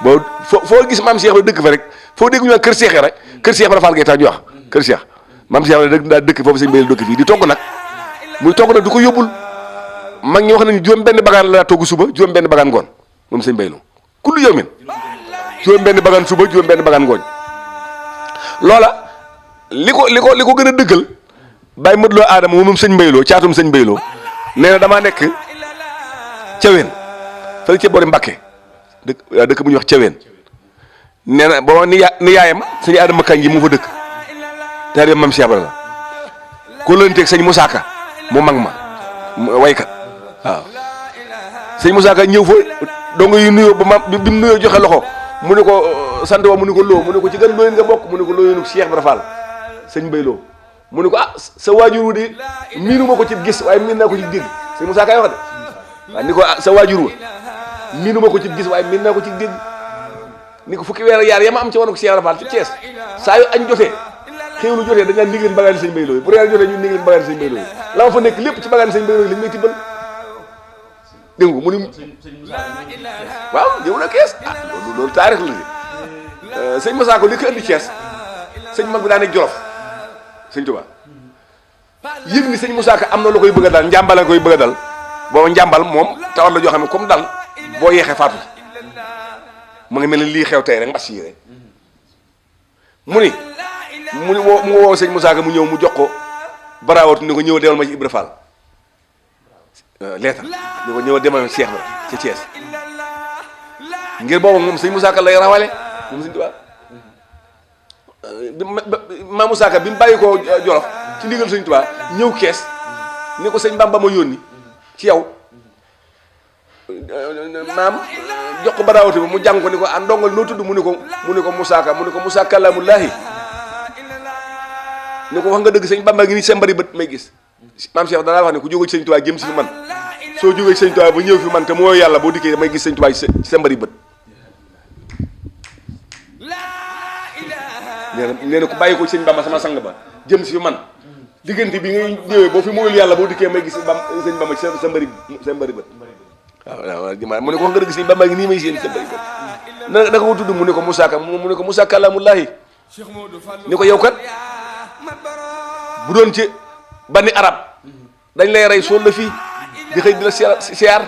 boobu foo gis maam Cheikh Ibra dëkk fa rek foo dégg ñu naan kër Cheikh rek kër Cheikh Ibra Fall ngay tax ñu wax kër Cheikh maam Cheikh Ibra daa dëkk foofu sëñ Mbay Lo dëkk fii di togg nag muy togg nag du ko yóbbul mag ñi wax nañu juróom benn bagaan la daa togg suba juróom benn bagaan ngoon moom sëñ Mbay Lo kullu yawmin juróom benn bagaan suba juróom benn bagaan ngoon loola li ko gën a dëggal bàyyi mët loo aadama moom sëñ Mbay Lo caatum sëñ Mbay Lo nee na damaa nekk Caween fële ca boori Mbàkke dëkk bu ñuy wax Caween nee na boo ni yaayam sëñ Adama Kañ ji mu fa dëkk taalibe Maam Cheikh Ibra la ko lënteeg sëñ Moussa Ka mu mag ma waykat waaw sëñ Moussa Ka ñëw fa dongo yu nuyoo ba bi mu nuyoo joxe loxo mu ne ko sant wa mu ne ko loo mu ne ko ci gën Looyeen nga bokk mu ne ko Looyeenu Cheikh Ibra Fall sëñ Mbay Lo mu ne ko sa waajur wu de miinu ma ko ci gis waaye miin naa ko ci dégg sëñ Moussa Ka wax de waaw ni ko sa waajur wa miinu ma ko ci gis waaye miin naa ko ci dégg ni ko fukki weer ak yaar ya ma am ci woon ko Cheikh Ibra Fall ci Thiès saa yu añ jotee xéewlu jotee dañ naan ni ngeen bagaani sëñ Mbay Lo yi bu reer jotee ñun ni ngeen bagaani sëñ Mbay Lo yi la ma fa nekk lépp ci bagaani sëñ Mbay Lo yi lañ may tibbal dégg nga mu ni waaw ñëw na Thiès loolu taarix la de sëñ Moussa Ko li ko indi Thiès sëñ mag bi daa nekk Jolof sëñ Tuubaa yëg ni sëñ Moussa Ka am na lu koy bëgg a dal njàmbal la koy bëgg a dal booba njàmbal moom tawat la joo xam ne comme dal boo yeexee faatu mu ngi mel ni lii xew tey rek mbas yi rek mu woo sëñ Moussa Ka mu ñëw mu jox ko baraawatu ni ko ñëw demal ma ci Ibra Fall leetar ni ko ñëw demal Cheikh Ibra ci Thiès ngir booba moom sëñ Moussa Ka lay rawale moom sëñ Tuubaa Maam Moussa Ka bi mu bàyyi ko Jolof ci ndigal sëñ Tuubaa ñëw Kees ni ko sëñ Bamba ma yónni ci yow maam jox ko baraawati bi mu jàng ko ni ko ndongal noo tudd mu ni ko Moussa Ka mu ni ko Moussa kalaamullaahi ni ko wax nga dëgg sëñ Bamba ngi ni sa mbari bët may gis maam Cheikh danaa wax ne ku jóge ci sëñ Tuubaa jëm si fi man soo jógee ci sëñ Tuubaa ba ñëw fi man te mooy yàlla boo dikkee may gis sëñ Tuubaa ci sa mbari bët nee na ku bàyyi ko sëñ Bamba sama sang ba jëm si fi man diggante bi ngay ñëwee boo fi mooyul yàlla boo dikkee may gis sëñ Bamba sa mbari bët waaw mu ne ko wax nga dëgg sëñ Bamba ngi nii may seen sa mbari bët da ko tudd mu ne ko Moussa Ka mu ne ko Moussa kalaamullaahi ni ko yow kat bu doon ci bani arab dañ lay rey sool la fii di xëy di la siyaar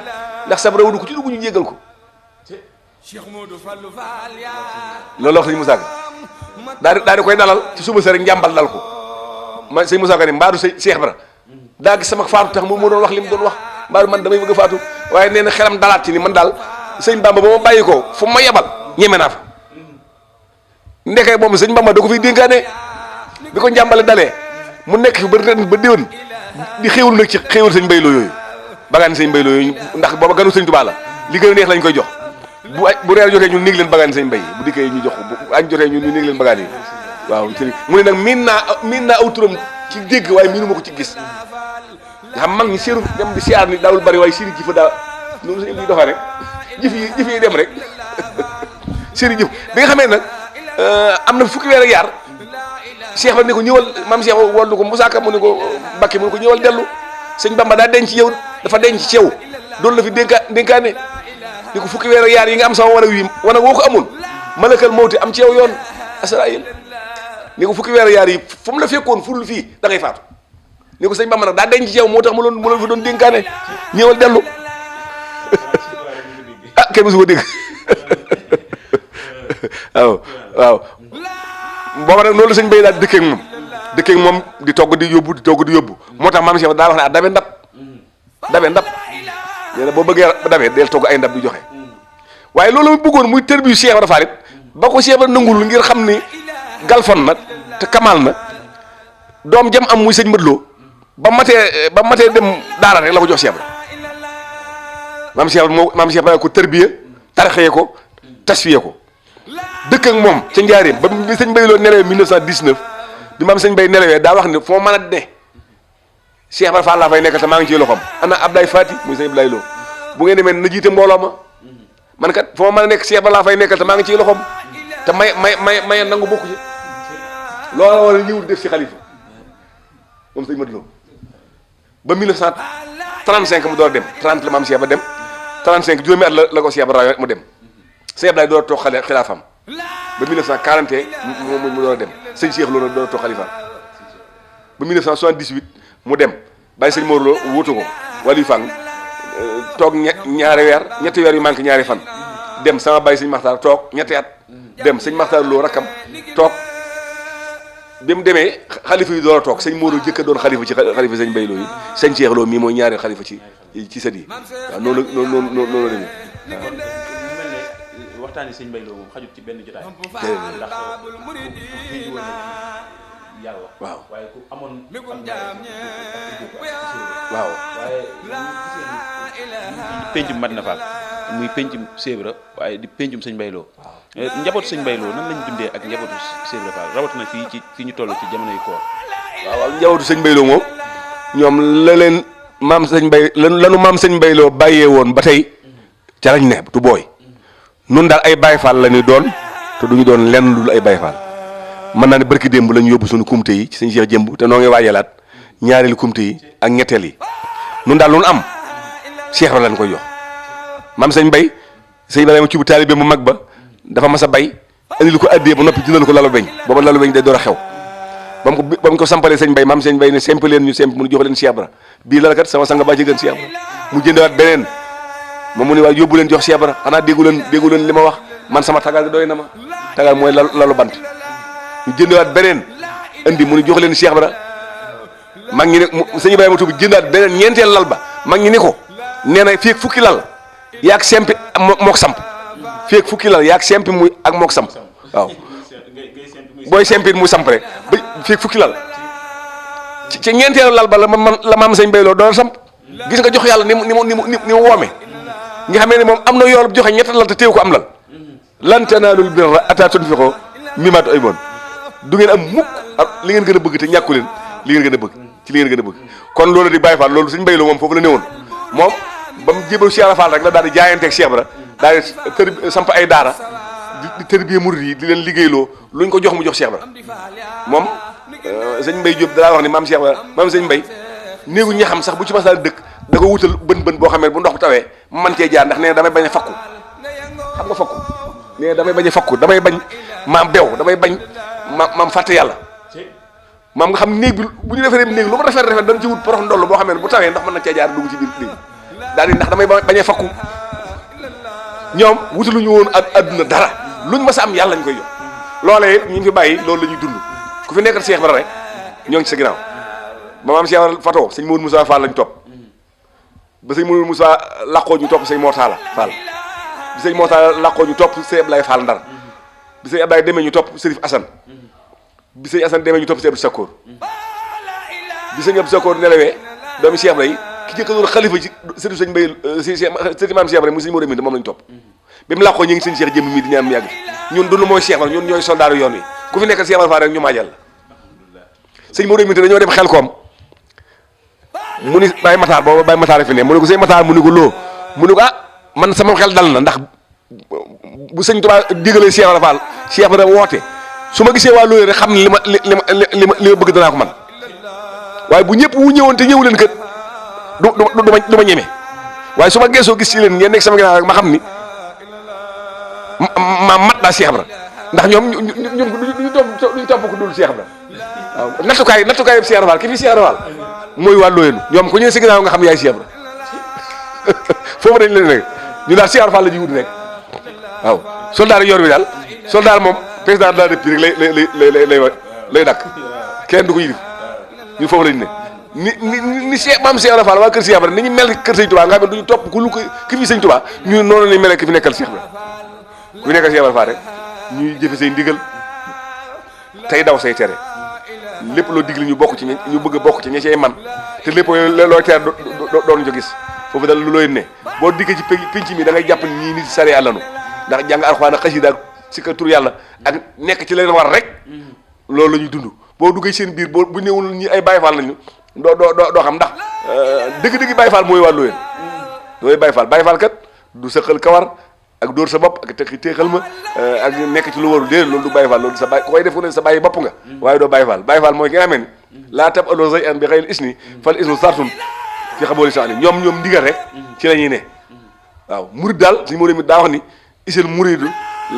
ndax sab réew du ko ci dugg ñu jéggal ko loolu wax sëñ Moussa Ka daal di koy dalal ci suba sa rek njàmbal dal ko man sëñ Moussa Ka ni mbaadu Cheikh Ibra daa gis sama faatu tax moom moo doon wax li mu doon wax mbaadu man damay bëgg a faatu waaye nee na xelam dalaat ci ni man daal sëñ Bamba ba ma bàyyi ko fu ma yebal ñeme naa fa ndekee moom sëñ Bamba da ko fiy dénkaane bi ko njàmbale dalee mu nekk fi ba ren ba déwén di xéewul nag ci xéewul sëñ Mbay Lo yooyu bagaani sëñ Mbay Lo yooyu ndax booba ganu sëñ Tuubaa la li gën a neex lañ koy jox bu reer jotee ñun néeg leen bagaani sëñ Mbay bu dikkee ñu jox ko bu añ jotee ñun ñu néeg leen bagaani yi waaw mu ne nag miin naa aw turam ci dégg waaye miinu ma ko ci gis nga xam mag ñi seeru dem di siyaar ni daawul bari waaye seeni jëf daa noonu sëñ bi doxee rek jëf yi dem rek seeni jëf bi nga xamee nag am na fukki weer ak yaar Cheikh ba ne ko ñëwal maam Cheikh wallu ko Moussa Ka mu ne ko Mbàkke mu ne ko ñëwal dellu sëñ Bamba daa denc yow dafa denc ci yow doon la fi dénkaane ni ko fukki weer ak yaar yi nga am sama wana wi wana woo ko amul malakal mawti am ci yow yoon Asraayil ni ko fukki weer ak yaar yi fu mu la fekkoon furul fii da ngay faatu ni ko sëñ Bamba nag daa denc ci yow moo tax mu loon fa doon dénkaane ñëwal dellu ah kenn musu ko dégg waaw booba nag loolu sëñ Bay daal dëkkee ak moom dëkk ak moom di togg di yóbbu moo tax maam Cheikh daa wax ne dabe ndab nee na boo bëggee dabee del togg ay ndab di joxe waaye loolu mu bëggoon muy tër bi Cheikh Ibra Fall it ba ko Cheikh Ibra nangul ngir xam ni galfon na te kamal na doom jam am muy sëñ Mbëdloo ba matee dem daara rek la ko jox Cheikh Ibra maam Cheikh Ibra ko tërbiya tarxee ko tasfiye ko dëkk ak moom ca njaareem ba bi sëñ Mbaye Lo nelawee 1919 bi maam sëñ Mbaye nelawee daa wax ne foo mën a ne Cheikh Ibra Fall laa fay nekkal te maa ngi ci loxoom ana Abdoulaye Fati muy sëñ Abdoulaye Lo bu ngeen demee na jiite mbooloo ma man kat foo mën a nekk Cheikh Ibra laa fay nekkal te maa ngi ci loxoom te may nangu bokku ci loola wala ñëw def ci xalifa moom sëñ Modou Lo ba 1935 mu door a dem 30 la maam Cheikh Ibra dem 35 juróomi at la ko Cheikh Ibra rawee mu dem Cheikh Ibra door a toog xilaafam ba 1941 mu door a dem sëñ Cheikh Lo door a toog xalifa ba 1978 mu dem bàyyi sëñ Mor Lo wuutu ko wala yu fang toog ñetti weer yu manqué ñaari fan dem sama bàyyi sëñ Maxtaar toog ñetti at dem sëñ Maxtaar Lo rakkam toog bi mu demee xalifa yi door a toog sëñ Mor Lo jëkk a doon xalifa ci xalifa sëñ Mbaye Lo yi sëñ Cheikh Lo mii mooy ñaari xalifa ci sët yi waaw noonu la demee waaw. waxtaani sëñ Mbaye Lo moom xajut ci benn jotaay. ndax yàlla. waaw waaye ku amoon waaw waaye pencum Madina Fall muy pencum Cheikh Ibra waaye di pencum sëñ Mbaye Lo. njabootu sëñ Mbaye Lo nan lañ dundee ak njabootu Cheikh Ibra Fall rawatina fii ñu toll ci jamonoy koor. waaw njabootu sëñ Mbaye Lo moom ñoom la leen maam sëñ Mbaye lanu maam sëñ Mbaye Lo bàyyee woon ba tey ca lañ ne du booy nun daal ay Baye Fall la ñuy doon te duñu doon lenn lu ay Baye Fall mën naa ne barki démb la ñu yóbbu suñu kumte yi ci sëñ Cheikh Jëmb te noo ngi waajalaat ñaareelu kumte yi ak ñetteel yi nun daal lu nu am Cheikh Ibra lañ koy jox maam sëñ Mbaye sëñ Ibrahima ci bu taalibe mu mag ba dafa mas a bay andil ko addee ba noppi jëndal ko lalu beñ booba lalu beñ day door a xew ba mu ko sampalee sëñ Mbaye maam sëñ Mbaye ne semp leen ñu semp mu jox leen Cheikh Ibra bii la kat sama sang baa ci gën Cheikh Ibra mu jëndewaat beneen moom mu ne waaye yóbbu leen jox Cheikh Ibra xanaa déggu leen li ma wax man sama tagal doy na ma tagal mooy lalu bant ñu jëndewaat beneen andi mu ne jox leen Cheikh Ibra mag ñi ne sëñ Ibrahima tuub jëndaat beneen ñeenteel lal ba mag ñi ni ko nee na fii ak fukki lal yaag sempi mook samp fii ak fukki lal yaag sempi muy ak mook samp waaw booy sempi muy samp rek ba fii ak fukki lal ci ñeenteelu lal ba la maam sëñ Mbaye Lo doon samp gis nga jox yàlla ni mu woome nga xamee ne moom am na yoolu joxe ñetti lal te téew ko am lal lan tanaalul birra hattaa tunfiqu mimmaa tuhibbuun du ngeen am mukk li ngeen gën a bëgg te ñàkku leen li ngeen gën a bëgg ci li ngeen gën a bëgg kon loolu di Baye Fall loolu sëñ Mbaye Lo moom foofu la newoon moom ba mu jébalu Cheikh Ibra Fall rek la daal di jaayanteeg Cheikh Ibra daal di samp ay daara di tërbiye murid yi di leen liggéeyloo luñ ko jox mu jox Cheikh Ibra moom sëñ Mbaye Diop daa wax ni maam Cheikh Ibra maam sëñ Mbaye néegu ñaxam sax bu ci masal dëkk da ko wutal bën boo xamee bu ndox bu tawee man cee jaar ndax nee na damay bañ a fakku xam nga fakku nee na damay bañ a fakku damay bañ maam beew damay bañ maam fàtte yàlla maam nga xam néeg bi bu ñu defaree néeg lu ma rafet dañ ci wut porox ndoll boo xamee bu tawee ndox mën na cee jaar dugg ci biir néeg daal di ndax damay bañ a fakku ñoom wutaluñu woon adduna dara luñ mas a am yàlla lañ koy jox loolee it ñu fi bàyyi loolu la ñuy dund ku fi nekkal Cheikh Ibra rek ñoo ngi ci sa ginnaaw ba maam Cheikh Ibra fatoo sëñ Modou Moussa Fall lañ topp ba sëñ Modou Moussa laqoo ñu topp sëñ Mortala Fall bi sëñ Mortala laqoo ñu topp sëñ Ablaye Fall Ndar bi sëñ Ablaye demee ñu topp Serif Assane bi sëñ Assane demee ñu topp sëñ Abdou Sakkoor bi sëñ Abdou Sakkoor nelawee doomi Cheikh Ibra yi ki jëkk doon xalifa ci sëriñ sëñ Mbaye sëriñ maam Cheikh Ibra mu sëñ Modou Minta moom lañ topp bi mu laqoo ñu ngi sëñ Cheikh Jëmm mii di ñaan mu yàgg ñun dund mooy Cheikh Ibra ñun ñooy soldaaru yoon wi ku fi nekkal Cheikh Ibra Fall rek ñu maajal la sëñ Modou Minta dañoo dem xel koom mu ni Baye Matar booba Baye Matar fi ne mu ne ko sëñ Matar mu ni ko loo mu ni ko man sama xel dal na ndax bu sëñ Tuubaa digalee Cheikh Ibra Fall Cheikh Ibra woote su ma gisee waa loolu rek xam ni li ma bëgg danaa ko man waaye bu ñëpp wu ñëwoon te ñëwu leen kët du ma ñeme waaye su ma geesoo gis ci leen ngeen nekk sama ginnaaw rek ma xam ni ma mat naa Cheikh Ibra ndax ñoom duñu topp ko dul Cheikh Ibra waaw nattukaay yëpp Cheikh Ibra Fall ki fi Cheikh Ibra Fall mooy waa Looyenu ñoom ku ñëwee si ginnaaw nga xam yaay Cheikh Ibra foofu dañ leen rek ñu daal Cheikh Ibra Fall la ñuy wut rek waaw soldat yor bi daal soldat moom président de la République lay dakk kenn du ko yilif ñu foofu lañ ne ni Cheikh maam Cheikh Rafal waa kër Cheikh Ibra ni ñu mel kër Sëñ Touba nga xam ne duñu topp ku lu ko ki fi Sëñ Touba ñu noonu lañ mel ki fi nekkal Cheikh Ibra ku fi nekkal Cheikh Rafal rek ñuy jëfe say ndigal tey daw say tere lépp loo digle ñu bokk ci ñu bëgg a bokk ci ña cay man te lépp looy tere doon jo gis foofu dal lu looy ne boo diggee ci penc mi da ngay jàpp ni ñii nit sare àllanu ndax jàng alxuraan ak xasida ak si ka tur yàlla ak nekk ci leen war rek loolu la ñuy dund boo duggee seen biir boo bu néewul ñi ay Baye Fall lañu doo xam ndax dëgg-dëgg Baye Fall mooy wàllu yéen dooy Baye Fall kat du sëqal kawar ak dóor sa bopp ak teexal ma ak nekk ci lu warul déedéet loolu du Baye Fall loolu sa Baye ku koy def ku ne sa Baye bopp nga waaye doo Baye Fall mooy ki nga xamee ni laa tab alo zay an bi xëyil isni fal isnu sartun fi xabooli sax ni ñoom ndigal rek ci la ñuy ne waaw murid daal suñu moo mi daa wax ni isil muridu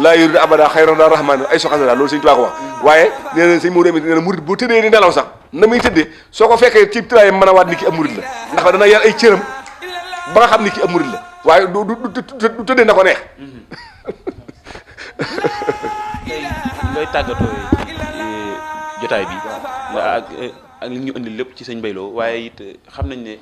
laa yuridu abada xayran daa rahman ay soxana daal loolu Sëñ Tuubaa ko wax waaye nee na sëñ moo mi nee na murid bu tëddee di nelaw sax na muy tëddee soo ko fekkee ci tiraay mën a waat ni ki ab murid la ndax dana yar ay cëram ba nga xam ni ki ab murid la waaye du tëddee na ko neex. ngay tàggatoo ci jotaay bi ak li ñu indi lépp ci sëñ Mbaye Lo waaye it xam nañ ne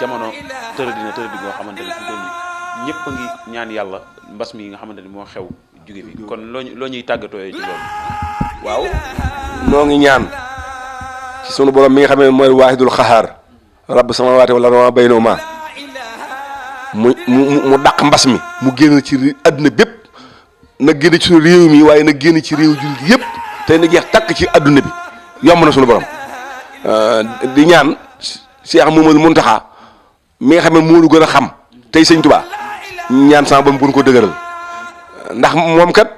jamono tëradi boo xamante ne fi mu toll nii ñëpp a ngi ñaan yàlla mbas mi nga xamante ni moo xew jóge fi kon loo ñuy tàggatoo ci loolu. waaw noo ngi ñaan ci sunu borom mi nga xam ne mooy waahidul xahaar rabb samaawaati wal ardi wa maa baynahumaa mu dàq mbas mi mu génn ci àdduna bépp na génn ci suñu réew mi waaye na génn ci réew jullit yëpp tey na jeex takk ci àdduna bi yomb na suñu borom di ñaan Cheikh Mouhamadou Mountakha mi nga xam ne moo lu gën a xam tey Sëñ Tuubaa ñaan sama ba mu gën ko dëgëral ndax moom kat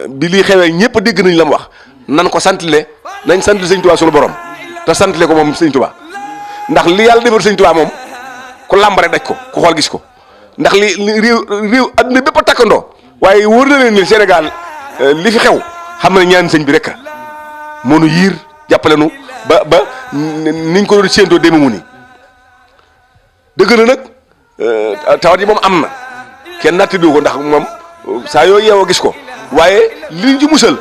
bi lii xewee ñëpp dégg nañ la mu wax nan ko santle nañ santle Sëñ Tuubaa suñu borom te santle ko moom Sëñ Tuubaa ndax li yàlla defar Sëñ Tuubaa moom ku làmbare daj ko ku xool gis ko ndax li réew adduna bépp a takkandoo waaye wóor na leen ni Sénégal li fi xew xam na ñaan sëñ bi rek moo nu yiir jàppale nu ba niñ ko doon séentoo demee mu ni dëgg na nag tawat yi moom am na kenn natt du ko ndax moom saa yoo yeewoo gis ko waaye liñ ci musal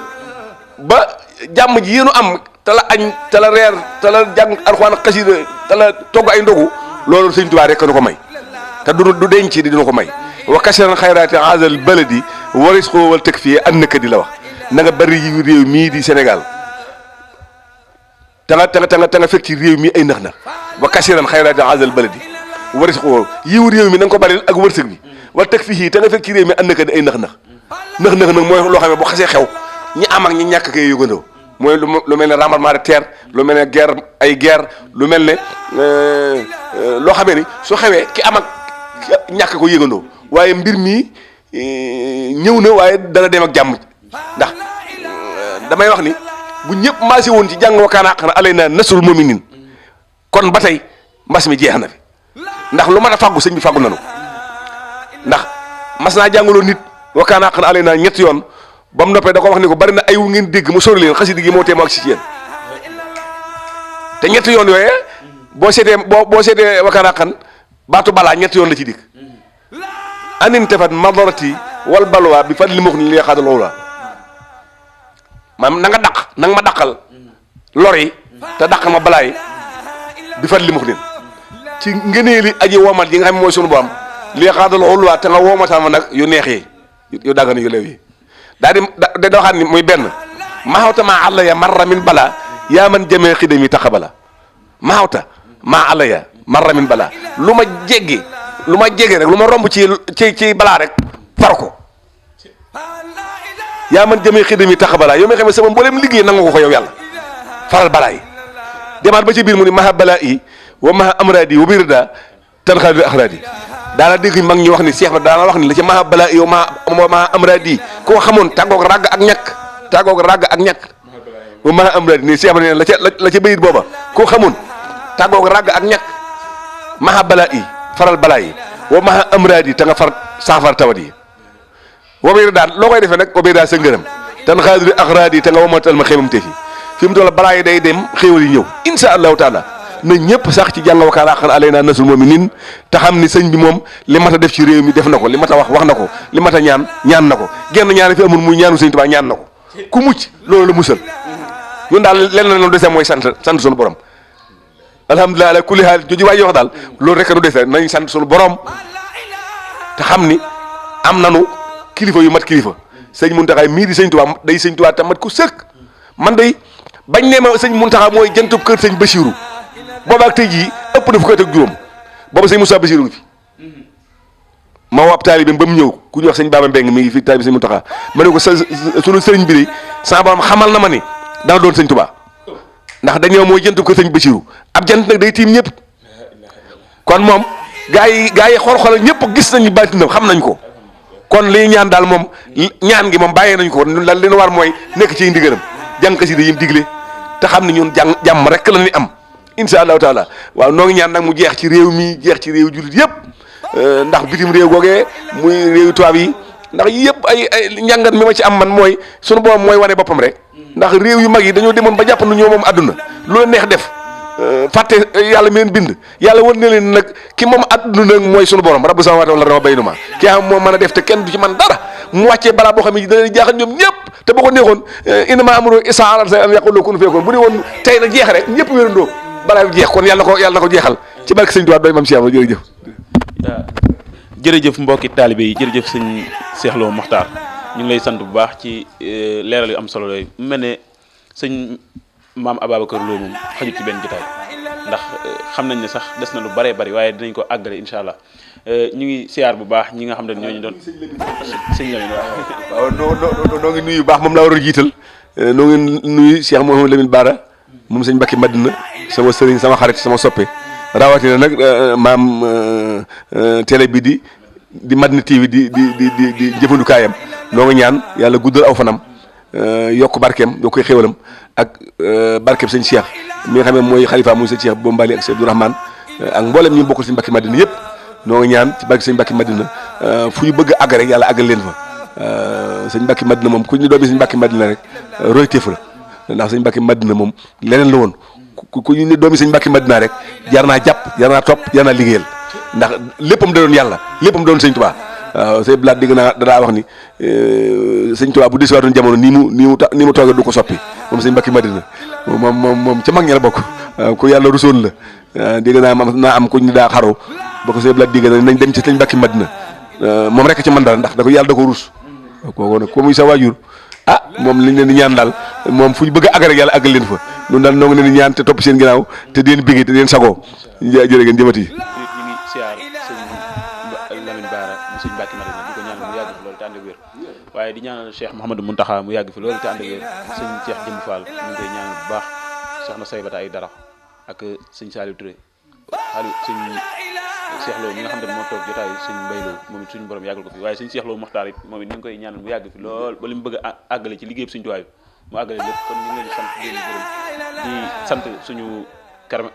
ba jàmm ji yéenu am te la añ te la reer te la jàng alxuraan xasida te la togg ay ndogu loolu Sëñ Tuubaa rek nu ko may te du denc di dina ko may wa kasiran xayraati azal baladi waris ko wal tëg fii an naka di la wax na nga bari yi réew mii di Sénégal te nga fekk ci réew mii ay nax na wa kasiran xayraati azal baladi waris ko yiw réew mi na nga ko bari ak wërsëg bi wal tëg fii te nga fekk ci réew mi an naka di ay nax nag mooy loo xam ne bu xasee xew ñi am ak ñi ñàkk kay yëgandoo mooy lu mel ne rembarement de terre lu mel ne guerre lu mel ne loo xamee ni su xewee ki am ak ñàkk ko yëgandoo waaye mbir mi ñëw na waaye dana dem ak jàmm ndax damay wax ni bu ñëpp maase woon ci jàng wa kaana haqqan alaynaa nasrul mu'miniin kon ba tey mbas mi jeex na fi ndax lu mat a fàggu sëñ bi fàggu nanu ndax mas naa jàngaloo nit wa kaana haqqan alaynaa ñetti yoon ba mu noppee da ko wax ni ko bari na ay wu ngeen dégg mu sori leen xasida gi moo tee mu ak si yéen te ñetti yoon yooyee boo seetee wa kaana haqqan baatu balaa ñetti yoon la ci dikk anin tefat madarati wal balwa bi fadli mux ni li xaadal ula maanaam na nga ma daqal lor yi te daq ma balaa yi bi fadli mux nin ci ngëneeli aji womat yi nga xam ne mooy sunu borom li xaadal ula te nga womatal ma nag yu neex yi yu daggan yu lew yi daa di da waxaat ni muy benn maxawta maa àlla ya marra min bala yaa man jamee xidami taxabala maxawta maa àlla ya marra min bala lu ma jege rek lu ma romb ci balaa rek far ko yaa man jamee xidami taxabala yow mi xam ne sama mboolem liggéey nangu ko yow yàlla faral balaa yi demaat ba ci biir mu ni maha balaa yi wa maha amradi wa birda tan xaadi axradi daana dégg mag ñi wax ni Seex na daana wax ni la ci maha balaa yi wa maha amradi koo xamoon tàggoog ràgg ak ñàkk wa maha amradi nii Seex na ne la ca bayit booba koo xamoon tàggoog ràgg ak ñàkk maha balaa yi faral balaa yi wa maha amradi te nga far saafara tawat yi wabéy daan loo koy defee nag wabéy daan sa ngërëm tan xaadiri axraadi te nga wamatal ma xéemam te fi mu toll balaa yi day dem xéewal yi ñëw insha allahu taala na ñëpp sax ci jàng wa kaana haqqan alaynaa nasrul mu'miniin te xam ni sëñ bi moom li mat a def ci réew mi def na ko li mat a wax na ko li mat a ñaan na ko genn ñaan fi amul muy ñaanu sëñ Tuubaa ñaan na ko ku mucc loolu la musal ñun daal lenn la ñu dese mooy sant suñu borom alhamdulilah ala kulli haal jooju waay wax daal loolu rek nu dese nañ sant suñu borom te xam ni am nanu kilifa yu mat kilifa sëñ Muntaxa mii di sëñ Tuubaa day sëñ Tuubaa te mat ku sëkk man day bañ ne ma sëñ Muntaxa mooy jëntub kër sëñ Basiiru booba ak tey jii ëpp na fukki at ak juróom booba sëñ Moussa Basiiru ngi fi ma woo ab taalibeem ba mu ñëw ku ñu wax sëñ Baba Mbeng mi ngi fi taalibe sëñ Muntaxa ma ne ko sunu sëriñ bi de sama borom xamal na ma ni dana doon sëñ Tuubaa ndax dañoo mooy jëntub kër sëñ Basiiru ab jant nag day tiim ñëpp kon moom gaa yi xool ñëpp gis nañu baatinam xam nañ ko kon li ñaan daal moom ñaan gi moom bàyyee nañ ko lan li ñu war mooy nekk ci ndigalam jàng xasida yi mu digle te xam ne ñun jàmm rek la ñuy am insha allahu taala waaw noo ngi ñaan nag mu jeex ci réew mi jeex ci réew jullit yëpp ndax bitim réew googee muy réew tubaab yi ndax yëpp ay njàngat mi ma ci am man mooy sunu borom mooy wane boppam rek ndax réew yu mag yi dañoo demoon ba jàpp nu ñoo moom àdduna lu leen neex def fàtte yàlla mi leen bind yàlla wan ne leen nag ki moom àdduna nag mooy sunu borom rabbu samaawaati wal ardi wa baynahuma ki am moo mën a def te kenn du ci man dara mu wàccee balaa boo xam ne dana leen jaaxal ñoom ñëpp te boo ko neexoon innamaa amruhu izaa araada shay'an an yaquula lahu kun fayakun bu ne woon tey nag jeex rek ñëpp wérandoo balaa jeex kon yàlla na ko jeexal ci barke sëñ Tuubaa doy mam Cheikh jërëjëf. jërëjëf mbokki taalibe yi jërëjëf sëñ Cheikh Lo Mokhtar ñu ngi lay sant bu baax ci leeral yu am solo yooyu mu mel ne sëñ maam Ababacar Lo moom xajut ci benn jotaay ndax xam nañ ne sax des na lu bëree bëri waaye dinañ ko àggale incha allah ñu ngi siyaar bu baax ñi nga xam ne ñooñu doon sëñ Lamine waaw noo ngi nuyu baax moom laa war a jiital noo ngi nuyu Cheikh Mouhamadou Lamine Bara moom sëñ Mbacke Madina sama sëriñ sama xarit sama soppe rawatina nag maam télé bi di Madina TV di jëfandukaayam noo ngi ñaan yàlla guddal aw fanam yokk barkeem yokk koy xéwalam ak barkeem sëñ Cheikh mi nga xam ne mooy xalifa muy sëñ Cheikh Bombali ak sëñ Abdourahmane ak mboolem ñu bokkul sëñ Mbacke Madina yëpp noo ngi ñaan ci barke sëñ Mbacke Madina fu ñu bëgg a àgg rek yàlla àggal leen fa sëñ Mbacke Madina moom ku ñu doomi sëñ Mbacke Madina rek royteef la ndax sëñ Mbacke Madina moom leneen la woon ku ñu ne doomi sëñ Mbacke Madina rek jar naa jàpp jar naa topp jar naa liggéeyal ndax léppam da doon yàlla léppam da doon sëñ Tuubaa waaw sëñ Blaat dégg naa danaa wax ni sëñ Tuubaa bu desiwaatoon jamono nii mu toogee du ko soppi moom sëñ Mbacke Madina moom ca mag ña la bokk ku yàlla rusoon la dégg naa am ku ñu daa xaru ba ko sëñ Blaat dégg na nañ dem ci sëñ Mbacke Madina moom rek ci man dara ndax da ko yàlla da ko rus kooku nag ko muy sa waajur moom liñ leen di ñaan daal moom fu ñu bëgg a àgg rek yàlla àggal leen fa noonu daal noo ngi leen di ñaan te topp seen ginnaaw te di leen bégee te di leen sagoo jërë ngeen jëmati. ñu ngi siyaar sëñ Lamine Bara mu sëñ Mbacke Madina di ko ñaanal mu yàgg fi loolu te ànd ak wér waaye di ñaanal Cheikh Mouhamadou Mountakha mu yàgg fi loolu te ànd ak wér sëñ Cheikh Jëmb Fall ñu ngi koy ñaanal bu baax soxna Saybata ay dara ak sëñ Saliou Touré sëñ Cheikh Lo mi nga xam ne moo toog jotaay sëñ Mbaye Lo moom it suñu borom yàggal ko fi waaye sëñ Cheikh Lo Mokhtar it moom it ñu ngi koy ñaanal mu yàgg fi lool ba li mu bëgg a àggale ci liggéey suñu tuwaay mu àggale lépp kon ñu ngi leen di sant di leen gërëm di sant suñu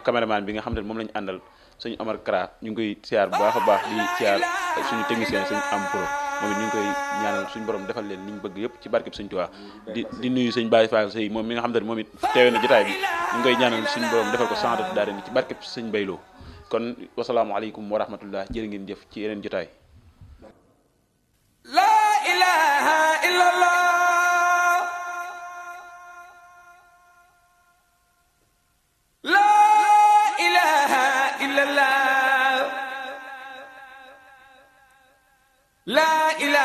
caméraman bi nga xam ne moom lañu àndal suñu Omar Kara ñu ngi koy siyaar bu baax a baax di siyaar suñu technicien suñu am pro moom it ñu ngi koy ñaanal suñu borom defal leen li ñu bëgg yëpp ci barkeb suñu tuwaa di nuyu sëñ Baye Fall Sey moom mi nga xam ne moom it teewe na jotaay bi ñu ngi koy ñaanal suñu borom defal ko sandat daare ni ci barkeb sëñ Mbaye Lo kon wasalaamualeykum wa rahmatullah jërë ngeen jëf ci yeneen jotaay. La ilaha illallah. La ilaha illallah. La ilaha